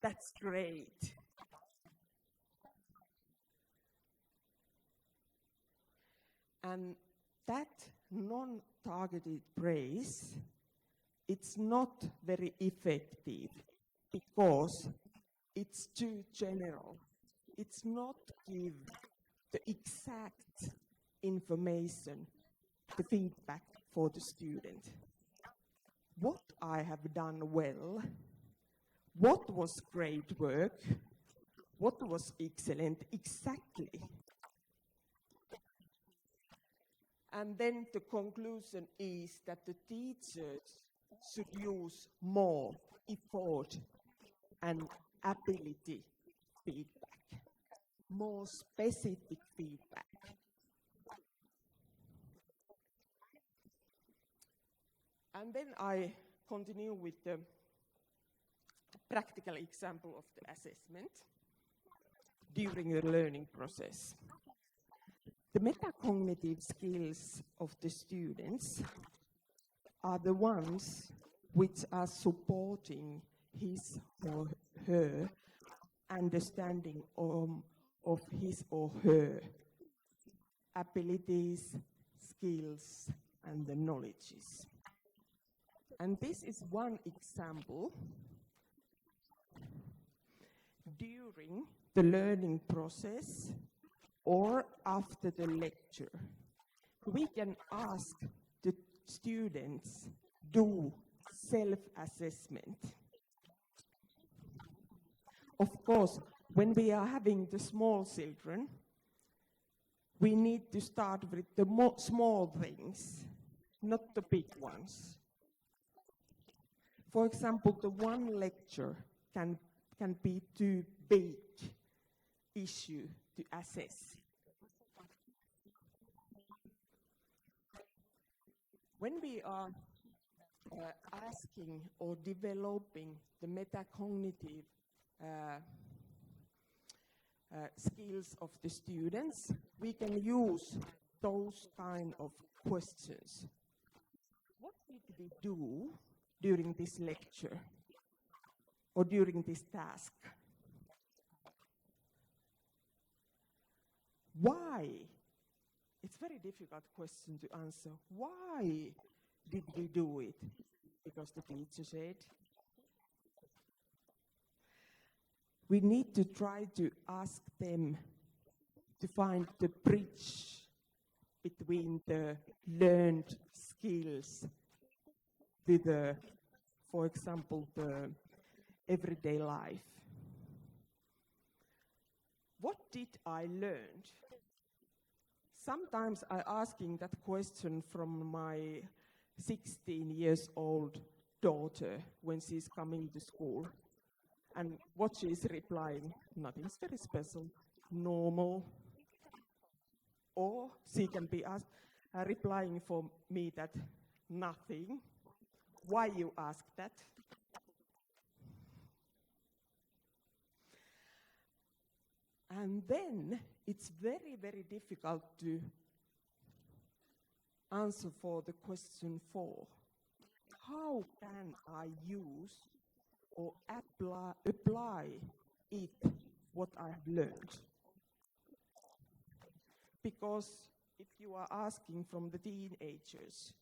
that's great. And that non-targeted praise, it's not very effective because it's too general. It's not give the exact information, the feedback for the student. What I have done well, what was great work, what was excellent exactly. And then the conclusion is that the teachers should use more effort and ability feedback, more specific feedback. And then I continue with the practical example of the assessment during the learning process. The metacognitive skills of the students are the ones which are supporting his or her understanding of his or her abilities, skills, and the knowledges. And this is one example. During the learning process or after the lecture, we can ask the students, do self-assessment. Of course, when we are having the small children, we need to start with the small things, not the big ones. For example, the one lecture can be too big issue to assess. When we are asking or developing the metacognitive skills of the students, we can use those kind of questions. What did we do during this lecture or during this task? Why? It's a very difficult question to answer. Why did we do it? Because the teacher said. We need to try to ask them to find the bridge between the learned skills to the, for example, the everyday life. What did I learn? Sometimes I'm asking that question from my 16-year-old daughter when she's coming to school. And what she's replying, nothing's very special, normal. Or she can be replying for me that nothing. Why you ask that? And then it's very, very difficult to answer for the question 4. How can I use or apply it, what I have learned? Because if you are asking from the teenagers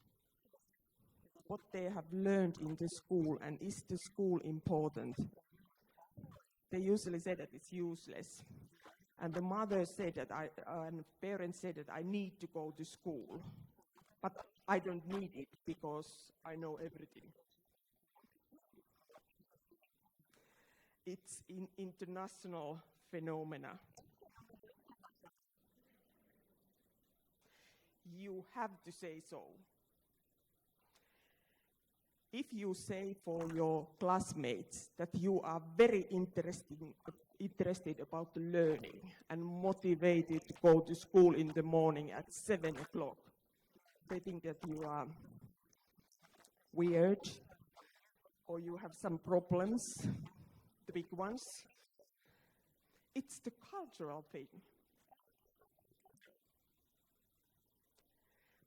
what they have learned in the school and is the school important, they usually say that it's useless. And the mother said that and parents said that I need to go to school, but I don't need it because I know everything. It's an international phenomena. You have to say so. If you say for your classmates that you are very interested about learning and motivated to go to school in the morning at 7 o'clock, they think that you are weird or you have some problems, the big ones. It's the cultural thing.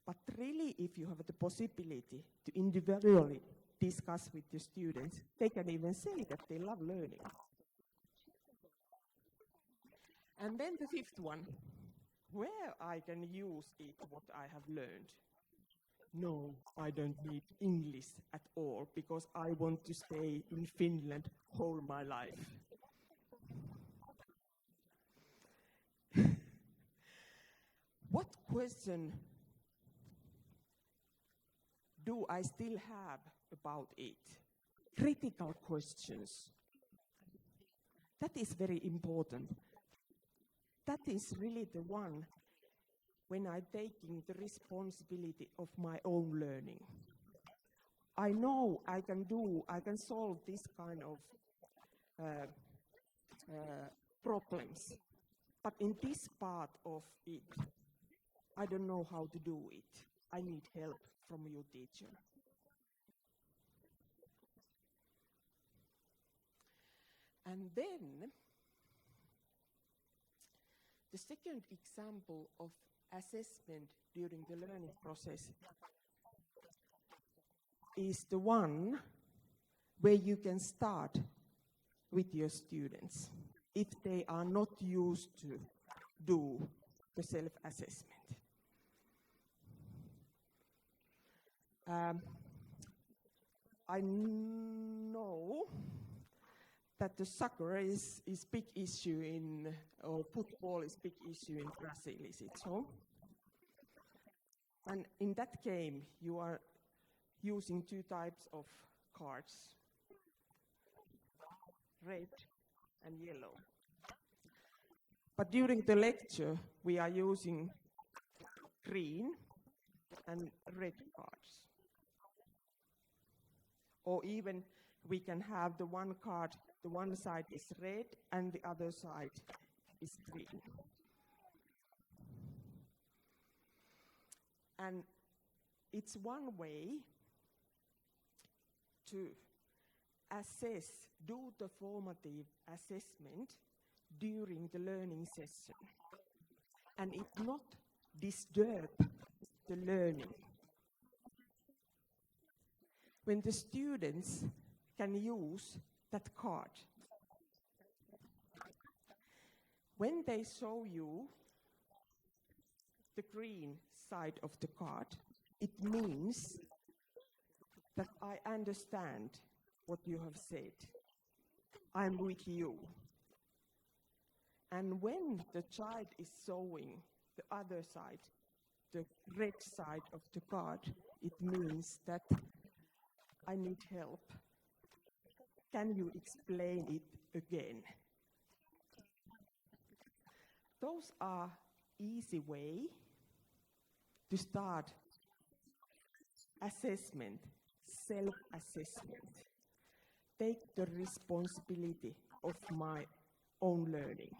But really, if you have the possibility to individually discuss with the students, they can even say that they love learning. And then the 5th one, where I can use it, what I have learned. No, I don't need English at all because I want to stay in Finland whole my life. What question do I still have about it? Critical questions. That is very important. That is really the one when I'm taking the responsibility of my own learning. I know I can solve this kind of problems, but in this part of it, I don't know how to do it. I need help from your teacher. And then, the second example of assessment during the learning process is the one where you can start with your students if they are not used to do the self-assessment. I know that the soccer is big issue or football is big issue in Brazil, is it so? And in that game, you are using 2 types of cards, red and yellow. But during the lecture, we are using green and red cards. Or even we can have the one card, the one side is red and the other side is green. And it's one way to assess, do the formative assessment during the learning session, and it not disturb the learning. When the students can use that card, when they show you the green side of the card, it means that I understand what you have said. I'm with you. And when the child is showing the other side, the red side of the card, it means that I need help. Can you explain it again? Those are easy way to start assessment, self-assessment. Take the responsibility of my own learning.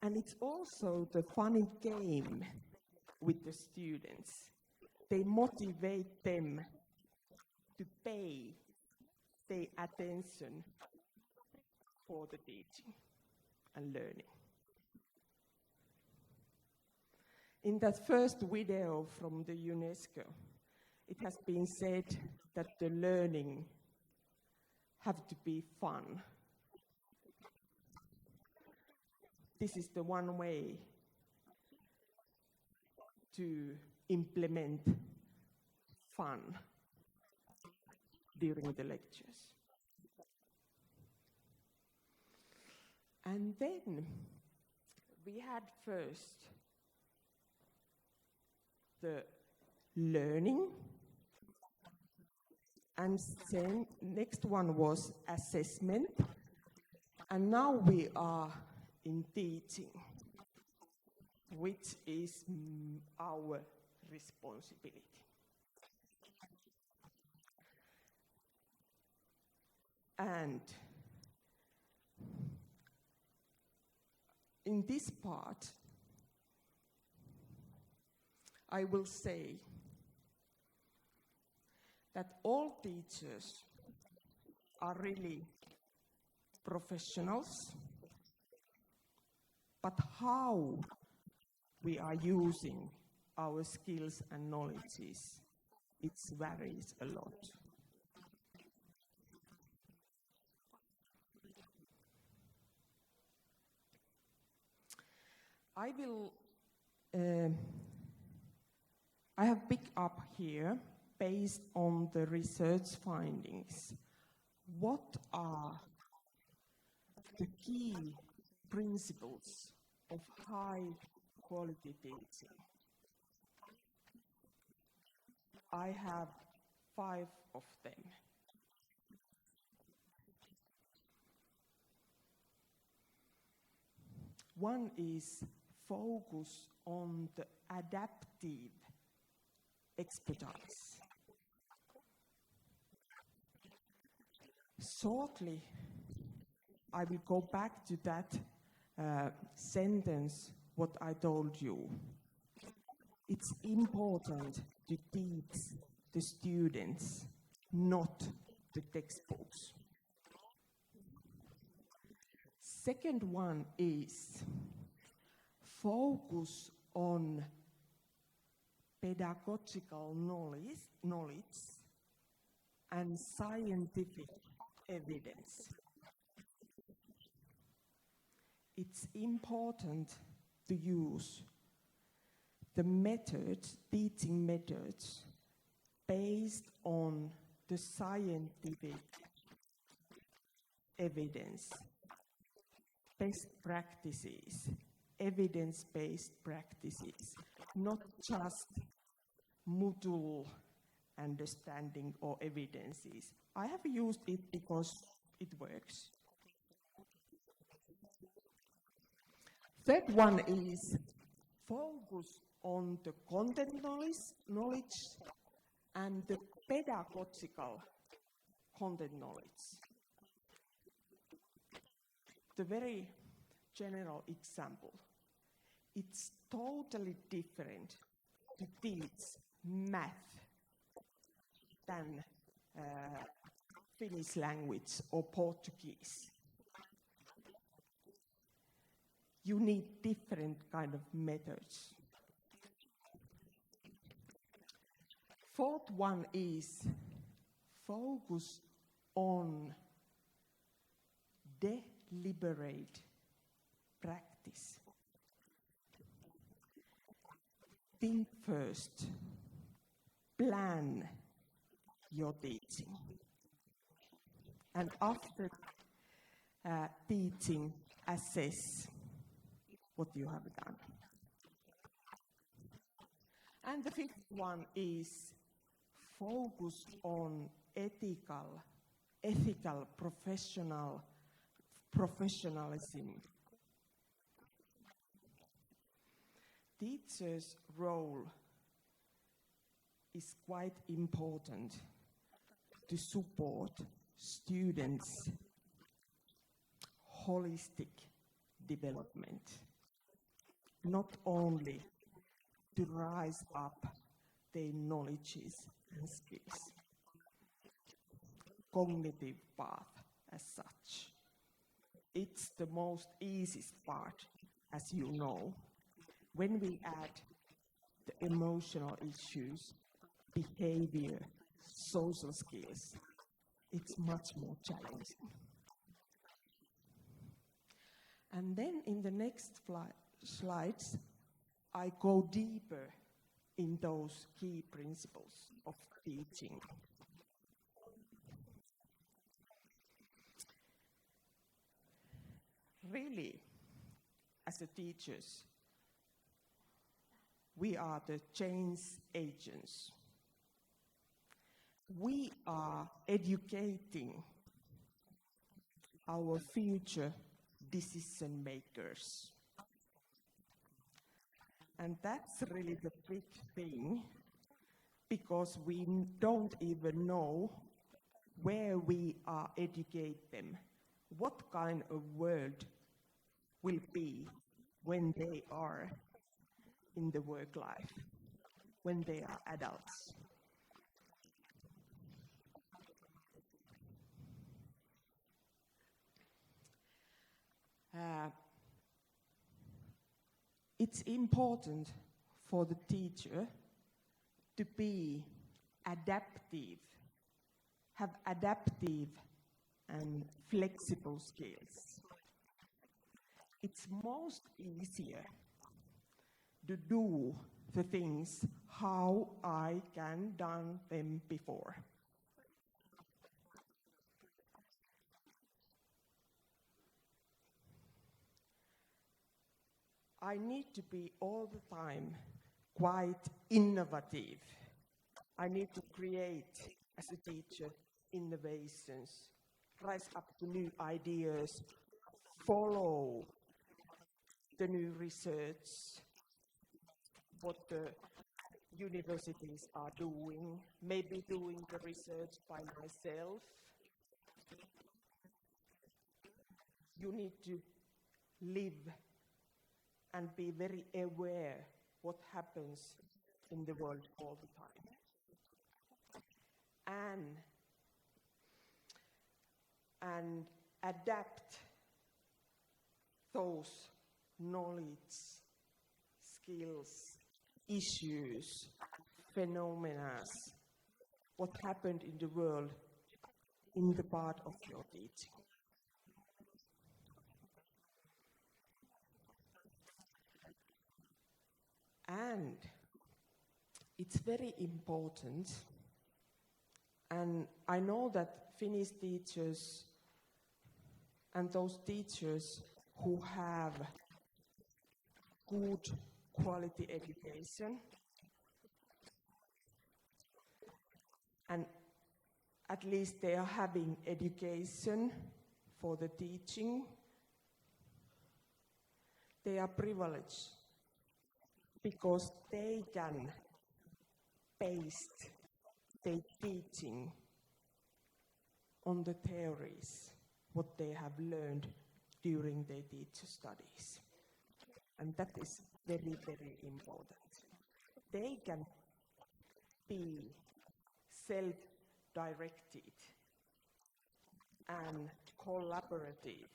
And it's also the funny game with the students. They motivate them to pay their attention for the teaching and learning. In that first video from the UNESCO, it has been said that the learning have to be fun. This is the one way to implement fun during the lectures. And then we had first the learning, and then next one was assessment, and now we are in teaching, which is our responsibility. And in this part, I will say that all teachers are really professionals, but how we are using our skills and knowledges, it varies a lot. I have picked up here, based on the research findings, what are the key principles of high quality teaching. I have 5 of them. One is focus on the adaptive expertise. Shortly, I will go back to that sentence, what I told you. It's important to teach the students, not the textbooks. Second one is focus on pedagogical knowledge and scientific evidence. It's important to use the methods, teaching methods, based on the scientific evidence, best practices, evidence-based practices, not just Moodle understanding or evidences. I have used it because it works. Third one is focus on the content knowledge and the pedagogical content knowledge. The very general example. It's totally different to teach math than Finnish language or Portuguese. You need different kind of methods. Fourth one is focus on deliberate practice. Think first, plan your teaching. And after teaching, assess what you have done. And the fifth one is focus on ethical, professionalism. Teachers' role is quite important to support students' holistic development, not only to rise up their knowledges and skills, cognitive path as such. It's the most easiest part, as you know. When we add the emotional issues, behavior, social skills, it's much more challenging. And then in the next slides, I go deeper in those key principles of teaching. Really, as a teachers, we are the change agents. We are educating our future decision makers. And that's really the big thing, because we don't even know where we are educating them, what kind of world will be when they are in the work life, when they are adults. It's important for the teacher to be adaptive, have adaptive and flexible skills. It's most easier to do the things how I can done them before. I need to be all the time quite innovative. I need to create, as a teacher, innovations, rise up to new ideas, follow the new research, what the universities are doing, maybe doing the research by myself. You need to live and be very aware what happens in the world all the time. And adapt those knowledge, skills, issues, phenomena, what happened in the world in the part of your teaching. And it's very important, and I know that Finnish teachers and those teachers who have good quality education, and at least they are having education for the teaching. They are privileged because they can base their teaching on the theories, what they have learned during their teacher studies. And that is very, very important. They can be self-directed and collaborative.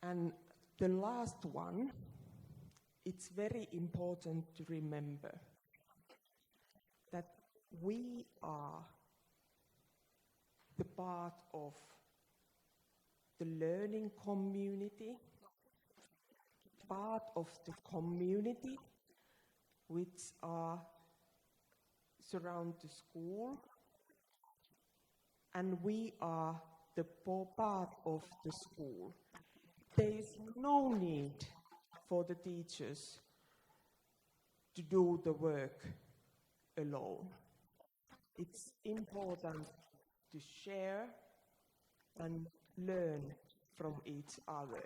And the last one, it's very important to remember that we are the part of the learning community, part of the community which are surround the school, and we are the part of the school. There is no need for the teachers to do the work alone. It's important to share and learn from each other.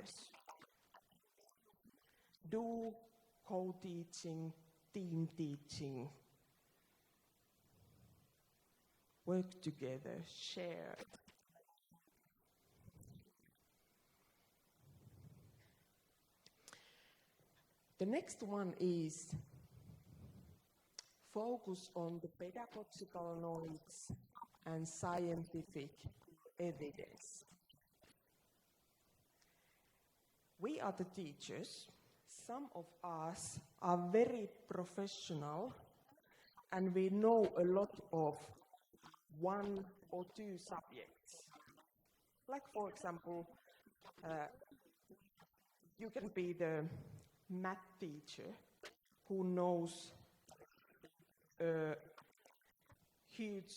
Do co-teaching, team teaching, work together, share. The next one is focus on the pedagogical knowledge and scientific evidence. We are the teachers. Some of us are very professional and we know a lot of one or two subjects. Like, for example, you can be the math teacher who knows a huge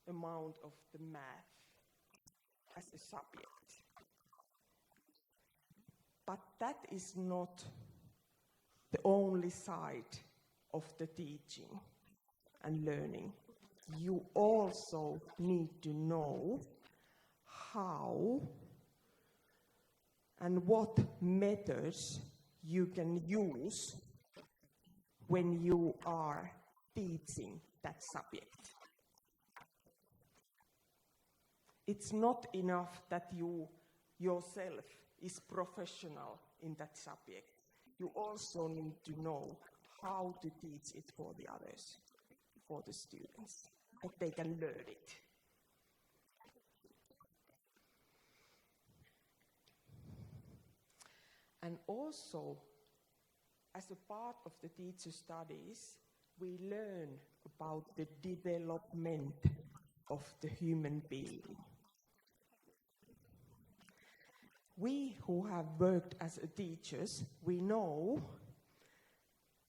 amount of the math as a subject. But that is not the only side of the teaching and learning. You also need to know how and what methods you can use when you are teaching that subject. It's not enough that you yourself is professional in that subject. You also need to know how to teach it for the others, for the students, that they can learn it. And also, as a part of the teacher studies, we learn about the development of the human being. We who have worked as teachers, we know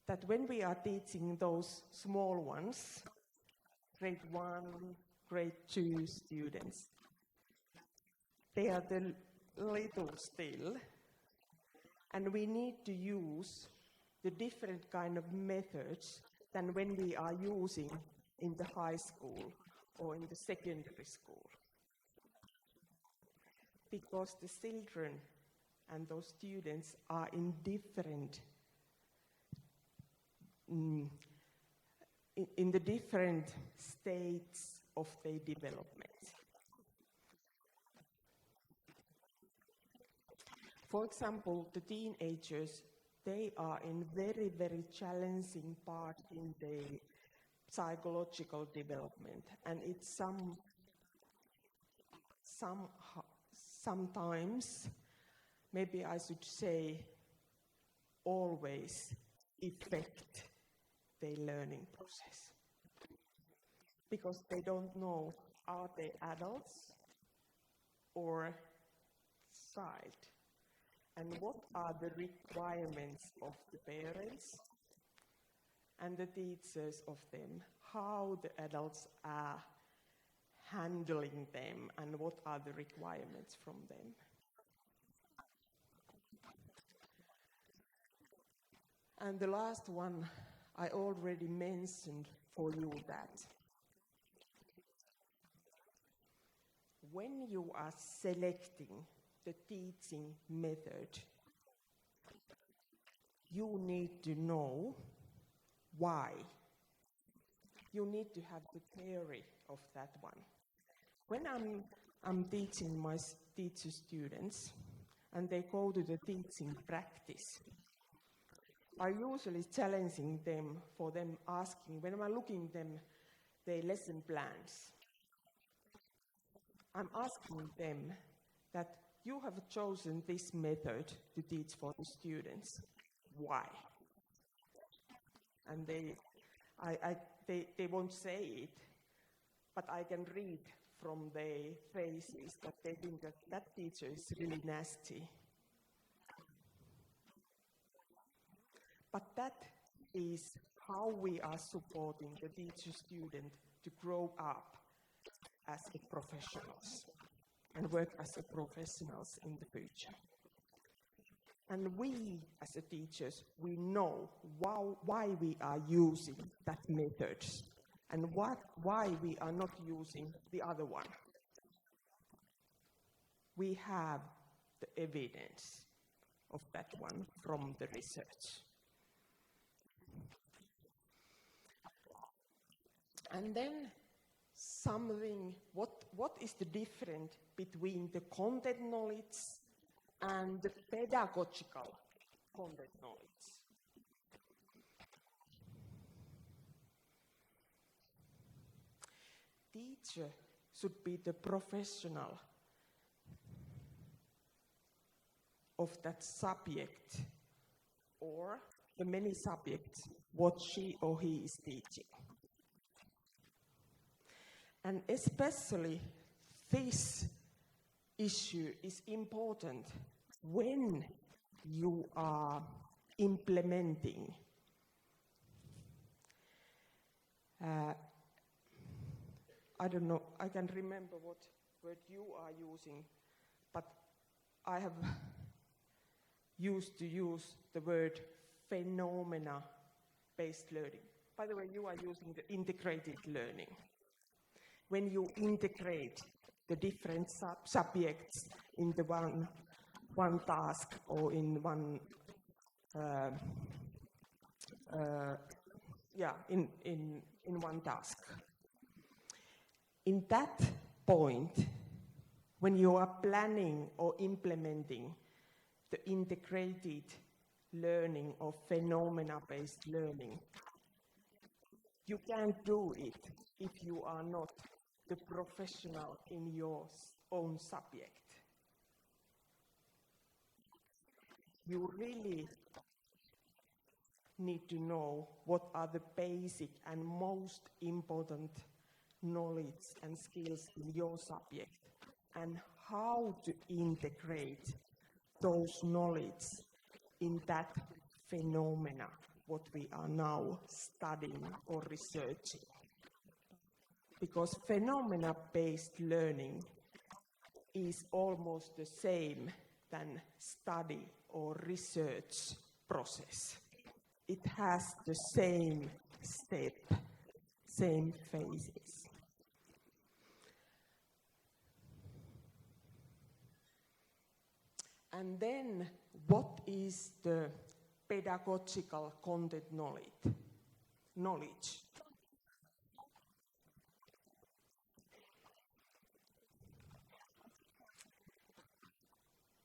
that when we are teaching those small ones, grade 1, grade 2 students, they are the little still, and we need to use the different kind of methods than when we are using in the high school or in the secondary school. Because the children and those students are in different, in the different states of their development. For example, the teenagers, they are in very, very challenging part in their psychological development, and it's sometimes, maybe I should say, always affect their learning process. Because they don't know, are they adults or child? And what are the requirements of the parents and the teachers of them? How the adults are handling them and what are the requirements from them. And the last one, I already mentioned for you that when you are selecting the teaching method, you need to know why. You need to have the theory of that one. When I'm teaching my teacher students and they go to the teaching practice, I'm usually challenging them for them asking, when I'm looking them their lesson plans, I'm asking them that you have chosen this method to teach for the students. Why? And they won't say it, but I can read from their faces that they think that that teacher is really nasty. But that is how we are supporting the teacher-student to grow up as a professionals and work as a professionals in the future. And we, as a teachers, we know why we are using that methods and why we are not using the other one. We have the evidence of that one from the research. And then something, what is the difference between the content knowledge and the pedagogical content knowledge? Teacher should be the professional of that subject or the many subjects what she or he is teaching. And especially this issue is important when you are implementing I don't know, I can't remember what word you are using, but I have used to use the word phenomena-based learning. By the way, you are using the integrated learning. When you integrate the different subjects in the one task or in one in one task. In that point, when you are planning or implementing the integrated learning or phenomena-based learning, you can't do it if you are not the professional in your own subject. You really need to know what are the basic and most important knowledge and skills in your subject and how to integrate those knowledge in that phenomena, what we are now studying or researching. Because phenomena-based learning is almost the same than study or research process. It has the same step, same phases. And then, what is the pedagogical content knowledge?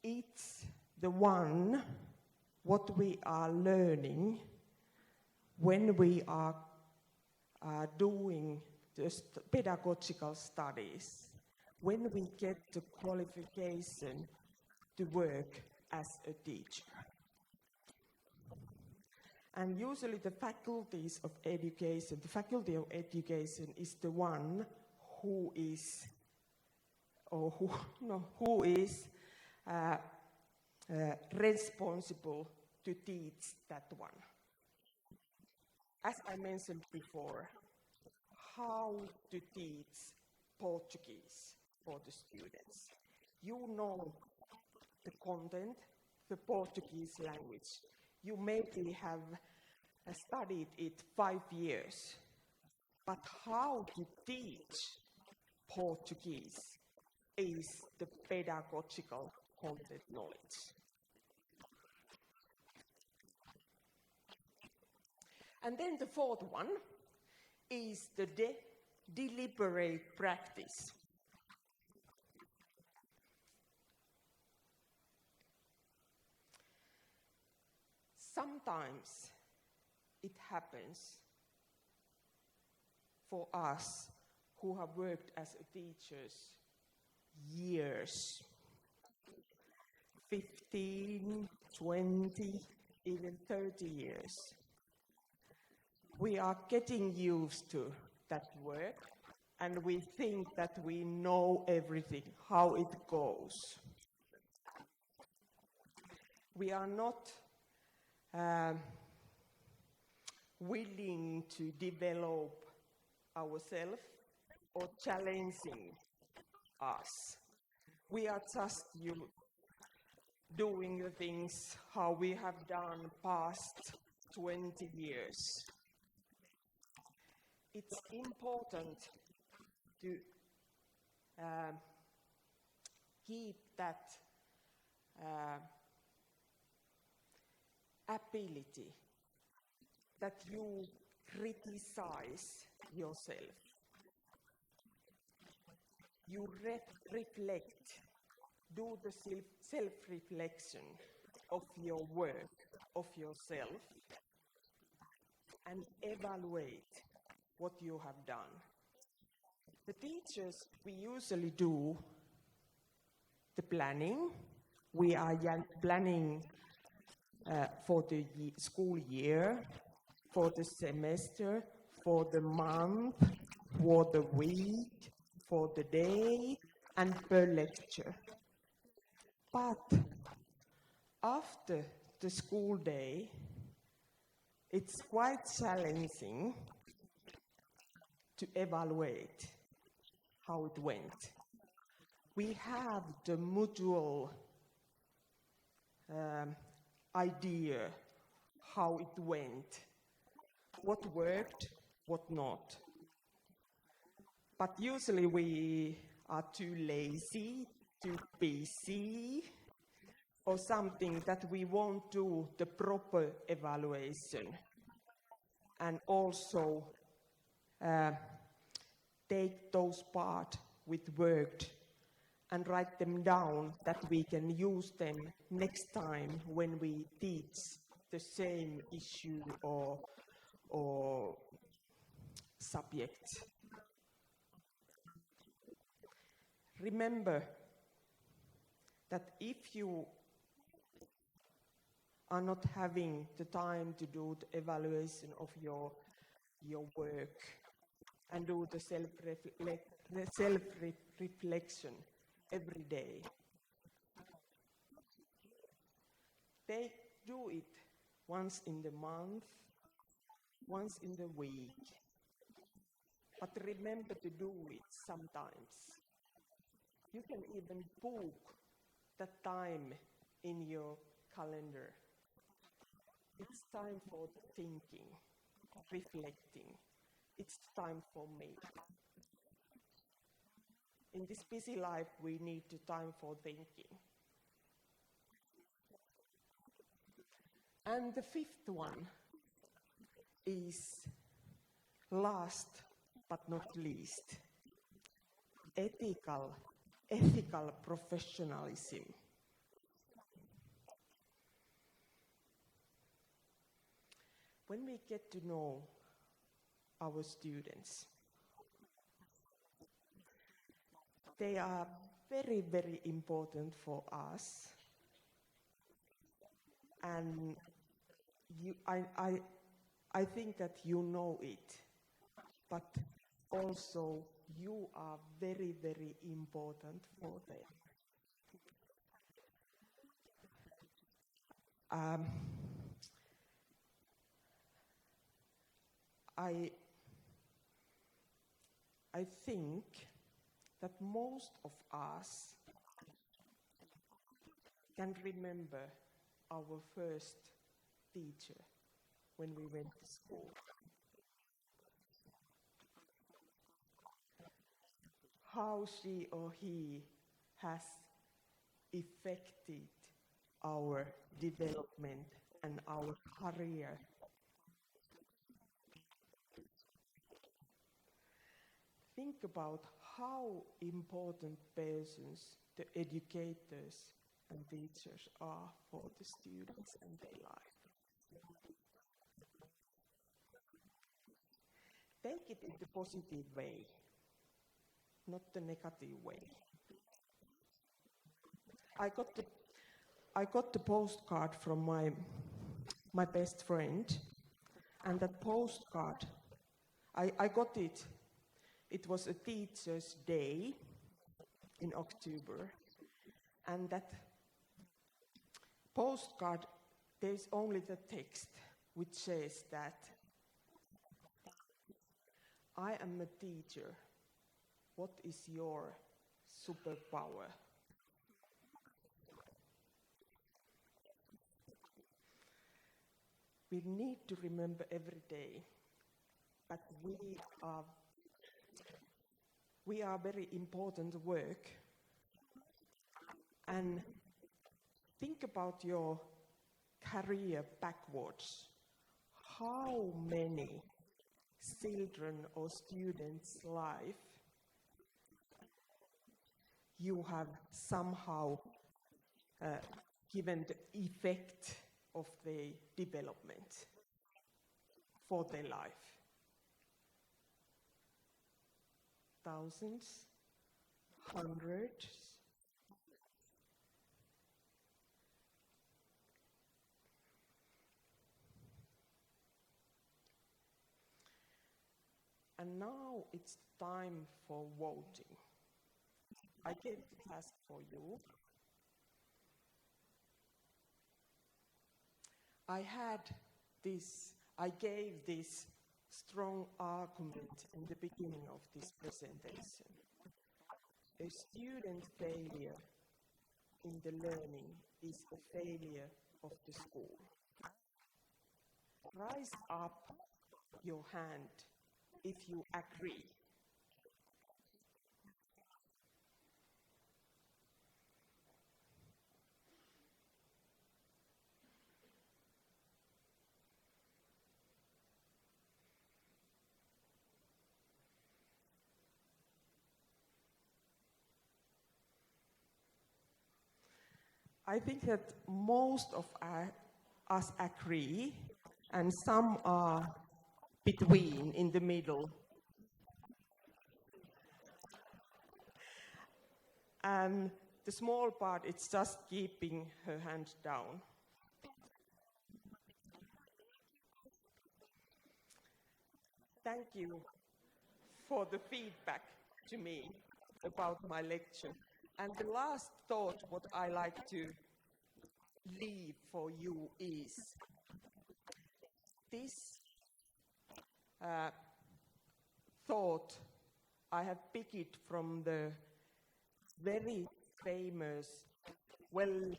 It's the one what we are learning when we are doing the pedagogical studies, when we get the qualification to work as a teacher. And usually the faculties of education, the faculty of education is the one who is, responsible to teach that one. As I mentioned before, how to teach Portuguese for the students. You know the content, the Portuguese language. you maybe have studied it 5 years, but how to teach Portuguese is the pedagogical content knowledge. And then the fourth one is the deliberate practice. Sometimes it happens for us who have worked as teachers years, 15, 20, even 30 years. We are getting used to that work, and we think that we know everything, how it goes. We are not willing to develop ourselves or challenging us. We are just doing the things how we have done past 20 years. It's important to keep that ability that you criticize yourself. You reflect, do the self-reflection of your work, of yourself, and evaluate what you have done. The teachers, we usually do the planning. We are planning for the school year, for the semester, for the month, for the week, for the day, and per lecture. But after the school day, it's quite challenging to evaluate how it went. We have the mutual idea how it went, what worked, what not. But usually we are too lazy, too busy, or something that we won't do the proper evaluation and also take those parts with worked and write them down that we can use them next time when we teach the same issue or subject. Remember that if you are not having the time to do the evaluation of your work and do the self-reflection every day, they do it once in the month, once in the week. But remember to do it sometimes. You can even book that time in your calendar. It's time for thinking, reflecting. It's time for me. In this busy life, we need the time for thinking. And the fifth one is last but not least, ethical professionalism. When we get to know our students, they are very, very important for us. And I think that you know it, but also you are very, very important for them. I think that most of us can remember our first teacher when we went to school. How she or he has affected our development and our career. Think about how important persons the educators and teachers are for the students and their life. Take it in the positive way, not the negative way. I got the postcard from my best friend, and that postcard, I got it. It was a Teacher's Day in October, and that postcard, there's only the text which says that I am a teacher. What is your superpower? We need to remember every day that we are very important work. And think about your career backwards. How many children or students' life you have somehow given the effect of their development for their life? Thousands, hundreds. And now it's time for voting. I gave the task for you. I gave this strong argument in the beginning of this presentation. A student failure in the learning is a failure of the school. Raise up your hand if you agree. I think that most of us agree, and some are between, in the middle. And the small part, it's just keeping her hand down. Thank you for the feedback to me about my lecture. And the last thought, what I like to leave for you is this thought I have picked it from the very famous, well-known,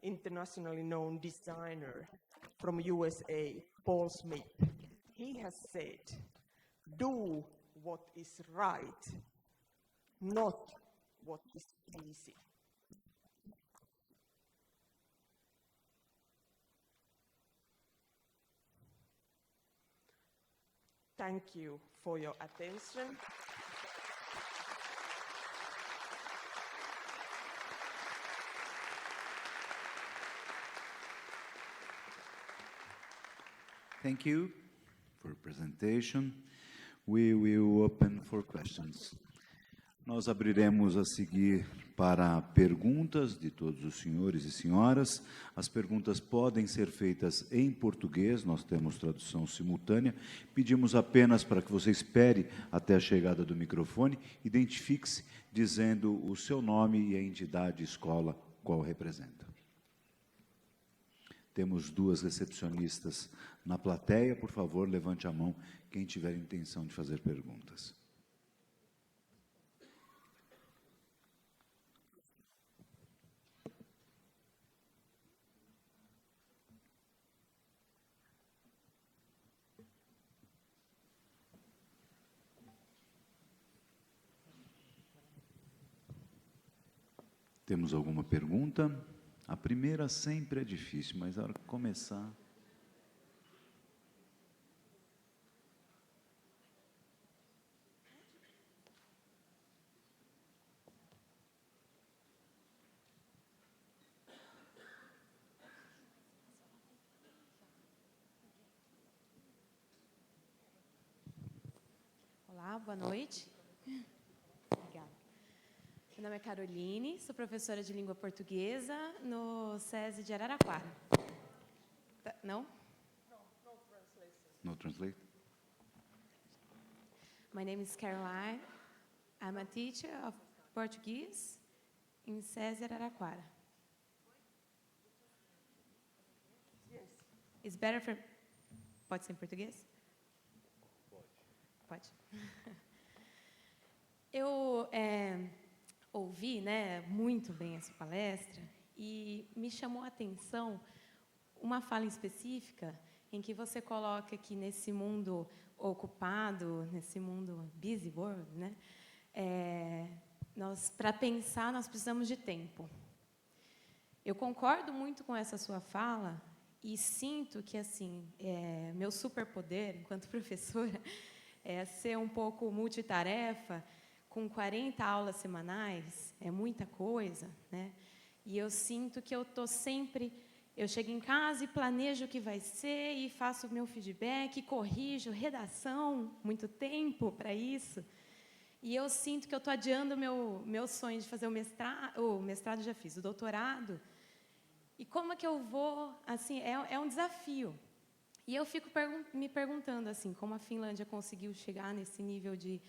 internationally known designer from USA, Paul Smith. He has said, do what is right, not what is easy. Thank you for your attention. Thank you for your presentation. We will open for questions. Nós abriremos a seguir para perguntas de todos os senhores e senhoras. As perguntas podem ser feitas em português, nós temos tradução simultânea. Pedimos apenas para que você espere até a chegada do microfone, identifique-se dizendo o seu nome e a entidade, escola, qual representa. Temos duas recepcionistas na plateia. Por favor, levante a mão quem tiver intenção de fazer perguntas. Temos alguma pergunta? A primeira sempre é difícil, mas a hora que começar... Olá, boa noite. Obrigada. Meu nome é Caroline, sou professora de língua portuguesa no SESI de Araraquara. Não? No translate? My name is Caroline. I'm a teacher of Portuguese in SESI Araraquara. It's better for... Pode ser em português? Pode. Eu ouvi, né, muito bem essa palestra e me chamou a atenção uma fala específica em que você coloca que nesse mundo ocupado, nesse mundo busy world, né, para pensar, nós precisamos de tempo. Eu concordo muito com essa sua fala e sinto que, assim, meu superpoder, enquanto professora, é ser um pouco multitarefa. Com 40 aulas semanais, é muita coisa, né? E eu sinto que eu estou sempre... Eu chego em casa e planejo o que vai ser, e faço o meu feedback, corrijo, redação, muito tempo para isso. E eu sinto que eu estou adiando o meu sonho de fazer o mestrado já fiz, o doutorado. E como é que eu vou... Assim, é um desafio. E eu fico me perguntando, assim, como a Finlândia conseguiu chegar nesse nível de...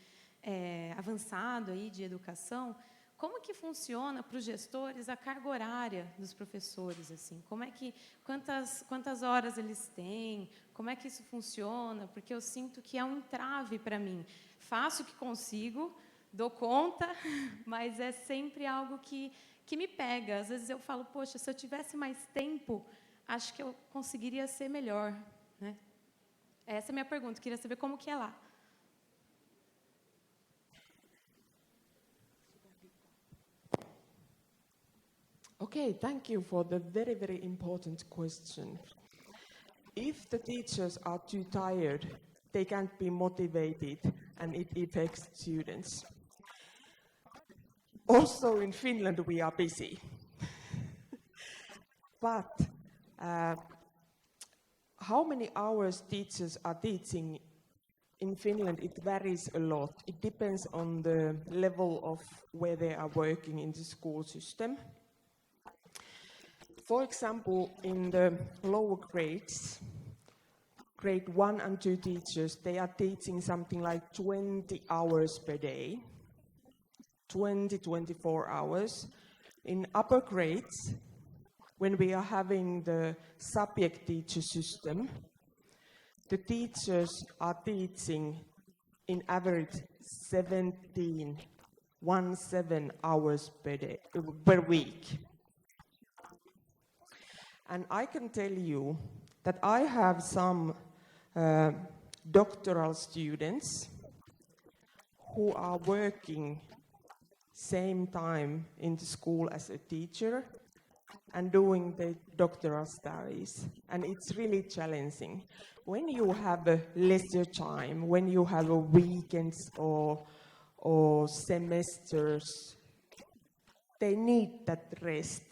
avançado aí de educação, como que funciona para os gestores a carga horária dos professores, assim? Como é que quantas horas eles têm? Como é que isso funciona? Porque eu sinto que é um entrave para mim. Faço o que consigo, dou conta, mas é sempre algo que me pega. Às vezes eu falo, poxa, se eu tivesse mais tempo, acho que eu conseguiria ser melhor, né? Essa é a minha pergunta. Queria saber como que é lá. Okay, thank you for the very, very important question. If the teachers are too tired, they can't be motivated, and it affects students. Also in Finland, we are busy. But how many hours teachers are teaching in Finland, it varies a lot. It depends on the level of where they are working in the school system. For example, in the lower grades, grade 1 and 2 teachers, they are teaching something like 20 hours per day, 24 hours. In upper grades, when we are having the subject teacher system, the teachers are teaching in average 17 hours per week. And I can tell you that I have some doctoral students who are working same time in the school as a teacher and doing the doctoral studies. And it's really challenging. When you have a leisure time, when you have a weekends or semesters, they need that rest.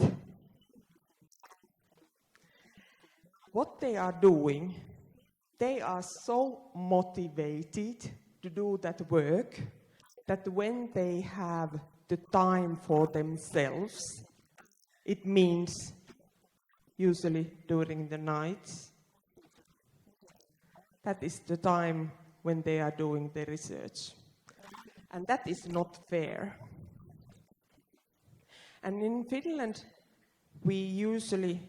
What they are doing, they are so motivated to do that work that when they have the time for themselves, it means usually during the nights, that is the time when they are doing the research. And that is not fair. And in Finland, we usually,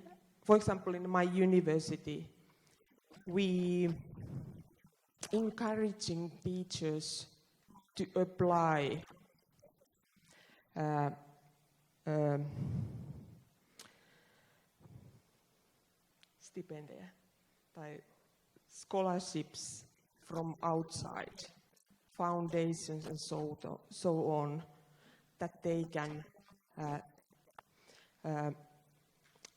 for example, in my university, we encouraging teachers to apply stipendia, tai scholarships from outside, foundations and so on, that they can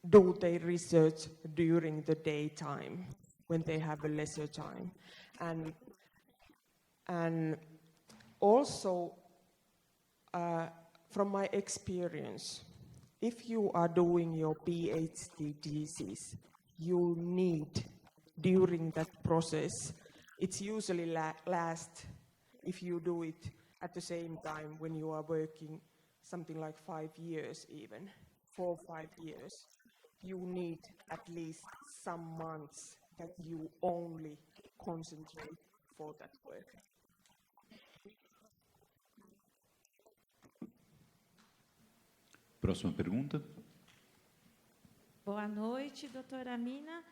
do their research during the daytime when they have a leisure time. And also, from my experience, if you are doing your PhD thesis, you need, during that process, it's usually last, if you do it at the same time when you are working something like 5 years even, 4 or 5 years, you need at least some months that you only concentrate for that work. Próxima pergunta. Boa noite, doutora Mina.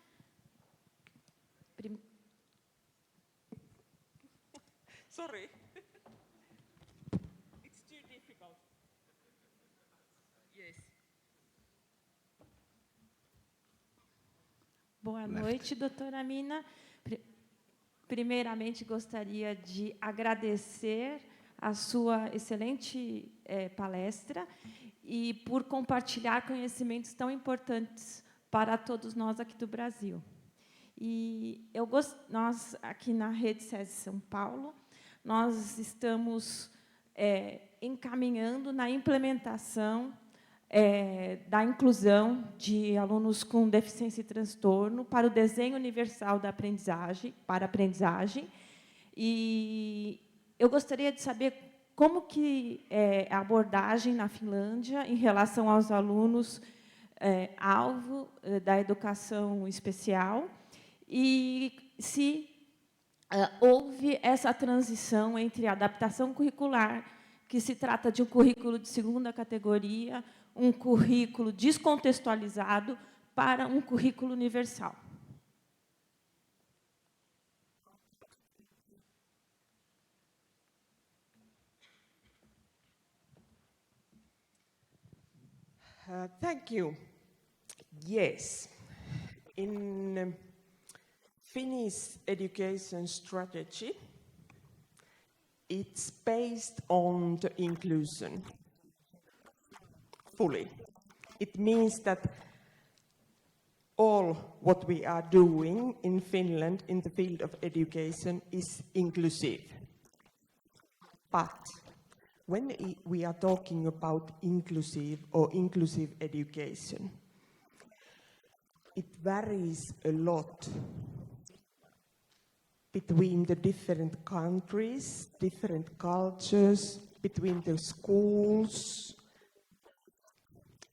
Sorry. It's too difficult. Yes. Boa noite, doutora Mina. Primeiramente, gostaria de agradecer a sua excelente palestra e por compartilhar conhecimentos tão importantes para todos nós aqui do Brasil. E nós, aqui na Rede SESI São Paulo, nós estamos encaminhando na implementação da inclusão de alunos com deficiência e transtorno para o desenho universal da aprendizagem, para a aprendizagem. E eu gostaria de saber como que é a abordagem na Finlândia em relação aos alunos alvo da educação especial e se houve essa transição entre a adaptação curricular, que se trata de um currículo de segunda categoria, um currículo descontextualizado, para um currículo universal. Thank you. Yes. In Finnish education strategy, it's based on the inclusion fully. It means that all what we are doing in Finland in the field of education is inclusive. But when we are talking about inclusive or inclusive education, it varies a lot between the different countries, different cultures, between the schools,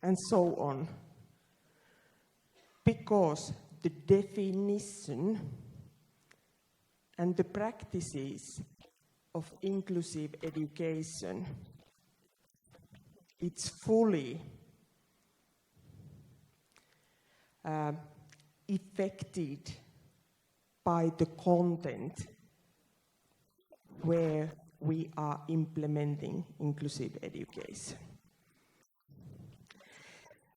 and so on. Because the definition and the practices of inclusive education, it's fully affected by the content where we are implementing inclusive education.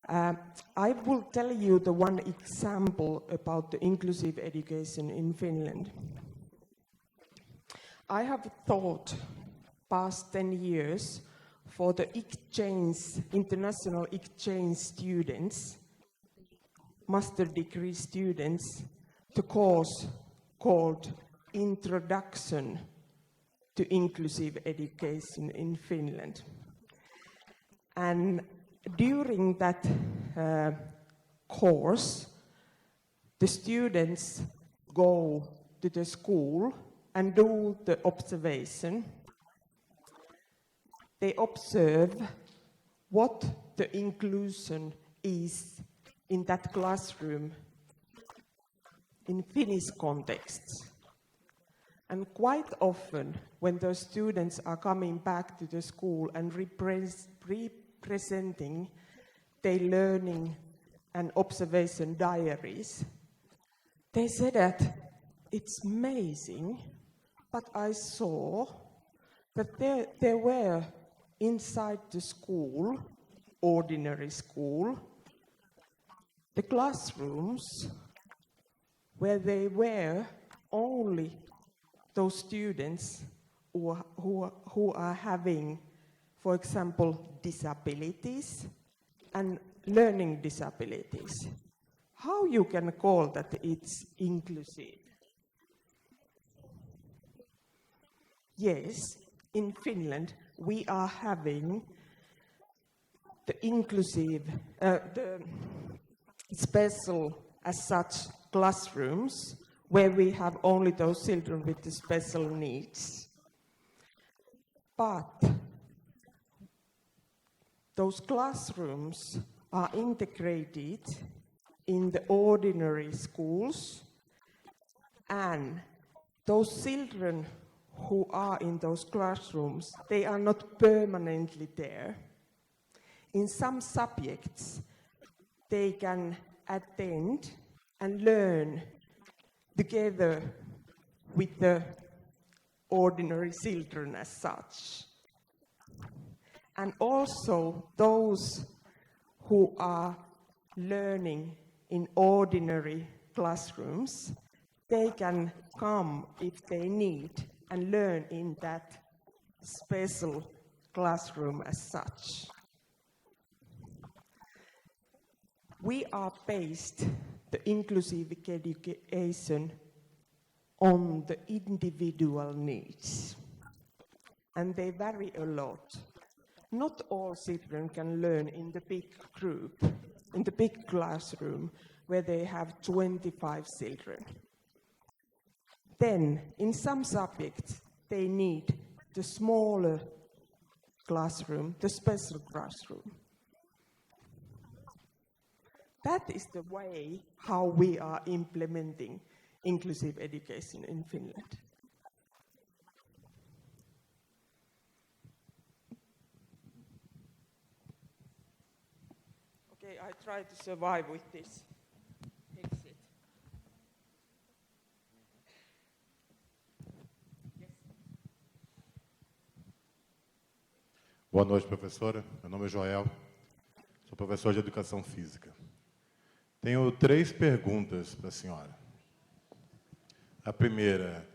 I will tell you the one example about the inclusive education in Finland. I have thought past 10 years for the international exchange students, master degree students, the course called Introduction to Inclusive Education in Finland. And during that course, the students go to the school and do the observation. They observe what the inclusion is in that classroom in Finnish context. And quite often, when those students are coming back to the school and representing their learning and observation diaries, they say that it's amazing, but I saw that there were inside the school, ordinary school, the classrooms where they were only those students who are having, for example, disabilities, and learning disabilities. How you can call that it's inclusive? Yes, in Finland we are having the inclusive, the special as such classrooms where we have only those children with the special needs. But those classrooms are integrated in the ordinary schools, and those children who are in those classrooms, they are not permanently there. In some subjects, they can attend and learn together with the ordinary children as such. And also those who are learning in ordinary classrooms, they can come if they need and learn in that special classroom as such. We are based the inclusive education on the individual needs, and they vary a lot. Not all children can learn in the big group, in the big classroom, where they have 25 children. Then, in some subjects, they need the smaller classroom, the special classroom. That is the way how we are implementing inclusive education in Finland. Okay, I try to survive with this exit. Yes. Boa noite, professora. Meu nome é Joel, sou professor de educação física. Tenho 3 perguntas para a senhora. A primeira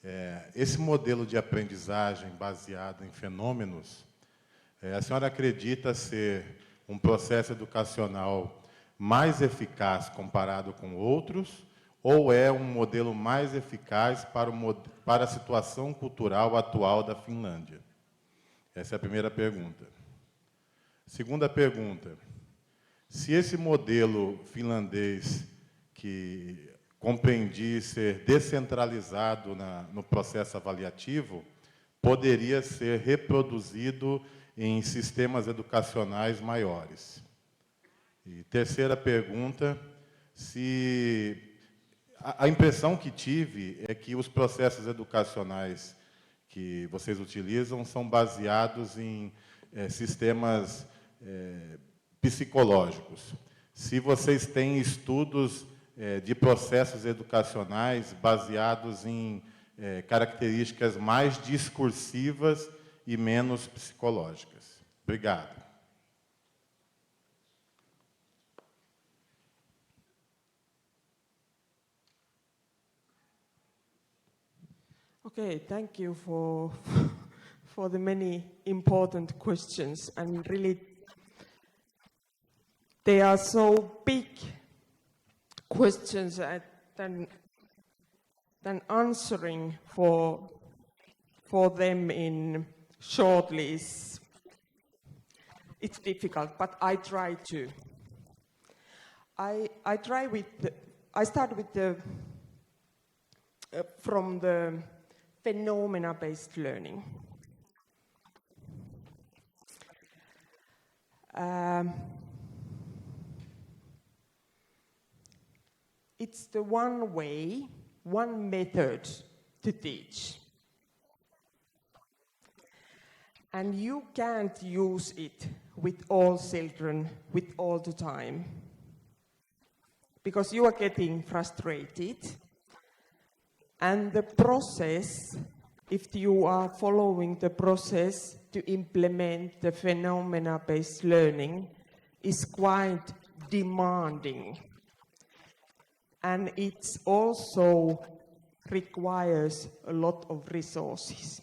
é, esse modelo de aprendizagem baseado em fenômenos, a senhora acredita ser um processo educacional mais eficaz comparado com outros, ou é um modelo mais eficaz para a situação cultural atual da Finlândia? Essa é a primeira pergunta. Segunda pergunta, se esse modelo finlandês, que compreendi ser descentralizado no processo avaliativo, poderia ser reproduzido em sistemas educacionais maiores. E terceira pergunta, se a impressão que tive é que os processos educacionais que vocês utilizam são baseados em sistemas psicológicos. Se vocês têm estudos de processos educacionais baseados em características mais discursivas e menos psicológicas. Obrigado. Okay, thank you for the many important questions, and really they are so big questions than answering for them in shortly it's difficult, but I try to. I start with from the phenomena-based learning. It's the one way, one method to teach. And you can't use it with all children, with all the time. Because you are getting frustrated. And the process, if you are following the process to implement the phenomena-based learning, is quite demanding. And it also requires a lot of resources.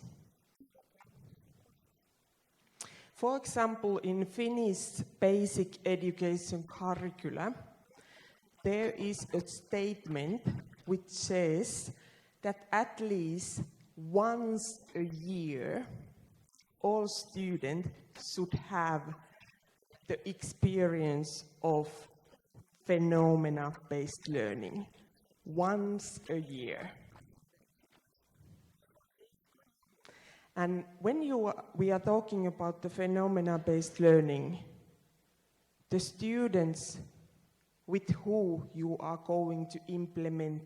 For example, in Finnish basic education curricula, there is a statement which says that at least once a year, all students should have the experience of phenomena-based learning, once a year. And when we are talking about the phenomena-based learning, the students with whom you are going to implement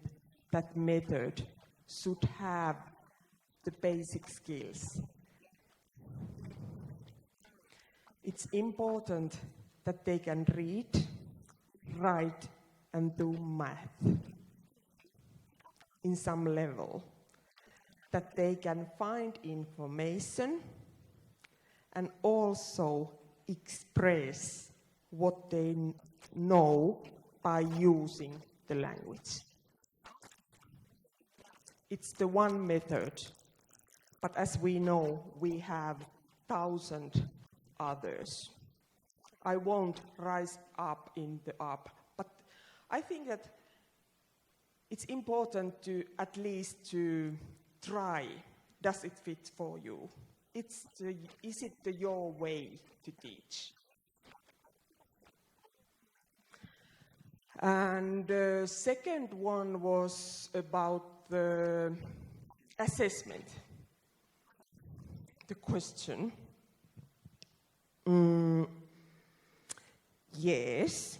that method should have the basic skills. It's important that they can read, write, and do math in some level, that they can find information and also express what they know by using the language. It's the one method, but as we know, we have 1,000 others. I won't rise up in the up, but I think that it's important to at least to try. Does it fit for you? Is it your way to teach? And the second one was about the assessment. The question. Yes.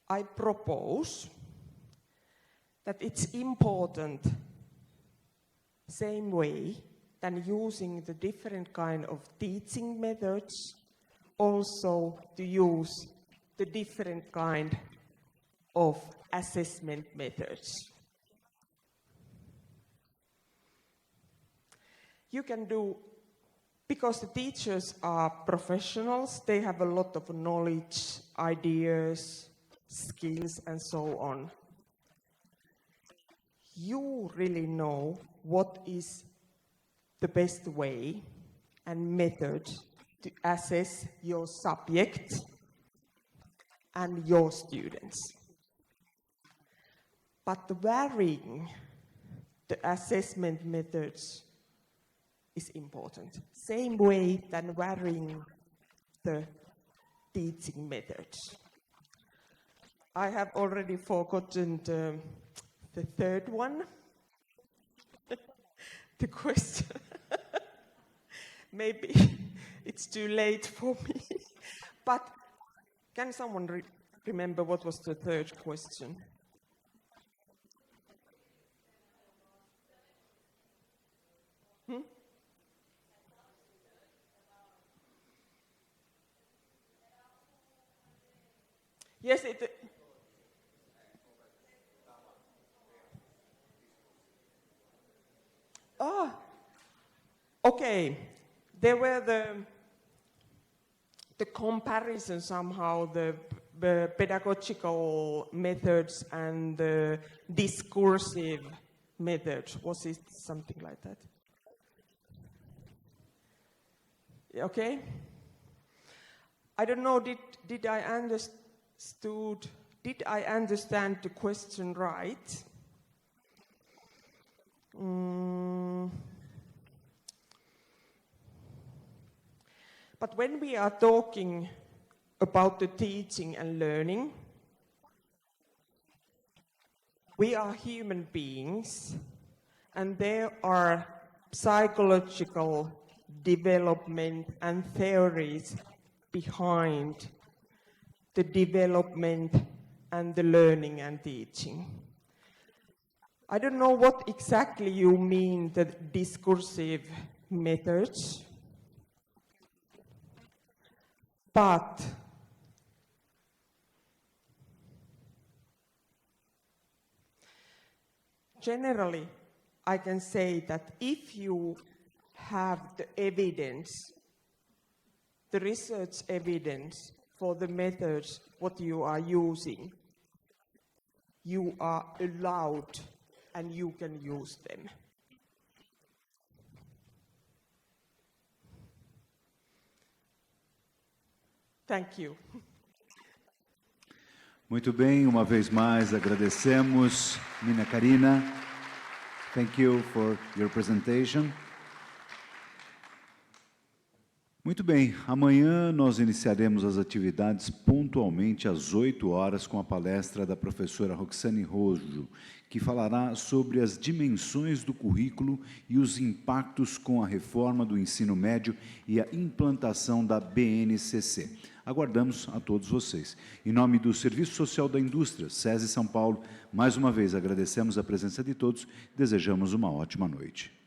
I propose that it's important, same way than using the different kind of teaching methods, also to use the different kind of assessment methods. You can do, because the teachers are professionals, they have a lot of knowledge, ideas, skills, and so on. You really know what is the best way and method to assess your subject and your students. But varying the assessment methods is important. Same way than varying the teaching methods. I have already forgotten the third one. The question. Maybe it's too late for me. But can someone remember what was the third question? Yes, okay. There were the comparison somehow, the pedagogical methods and the discursive methods. Was it something like that? Okay. I don't know, did I understand the question right? But when we are talking about the teaching and learning, we are human beings, and there are psychological development and theories behind the development and the learning and teaching. I don't know what exactly you mean, the discursive methods, but generally, I can say that if you have the evidence, the research evidence for the methods what you are using, you are allowed and you can use them. Thank you. Muito bem, uma vez mais agradecemos. Mina Karina, thank you for your presentation. Muito bem, amanhã nós iniciaremos as atividades pontualmente às 8 horas com a palestra da professora Roxane Rojo, que falará sobre as dimensões do currículo e os impactos com a reforma do ensino médio e a implantação da BNCC. Aguardamos a todos vocês. Em nome do Serviço Social da Indústria, SESI São Paulo, mais uma vez agradecemos a presença de todos e desejamos uma ótima noite.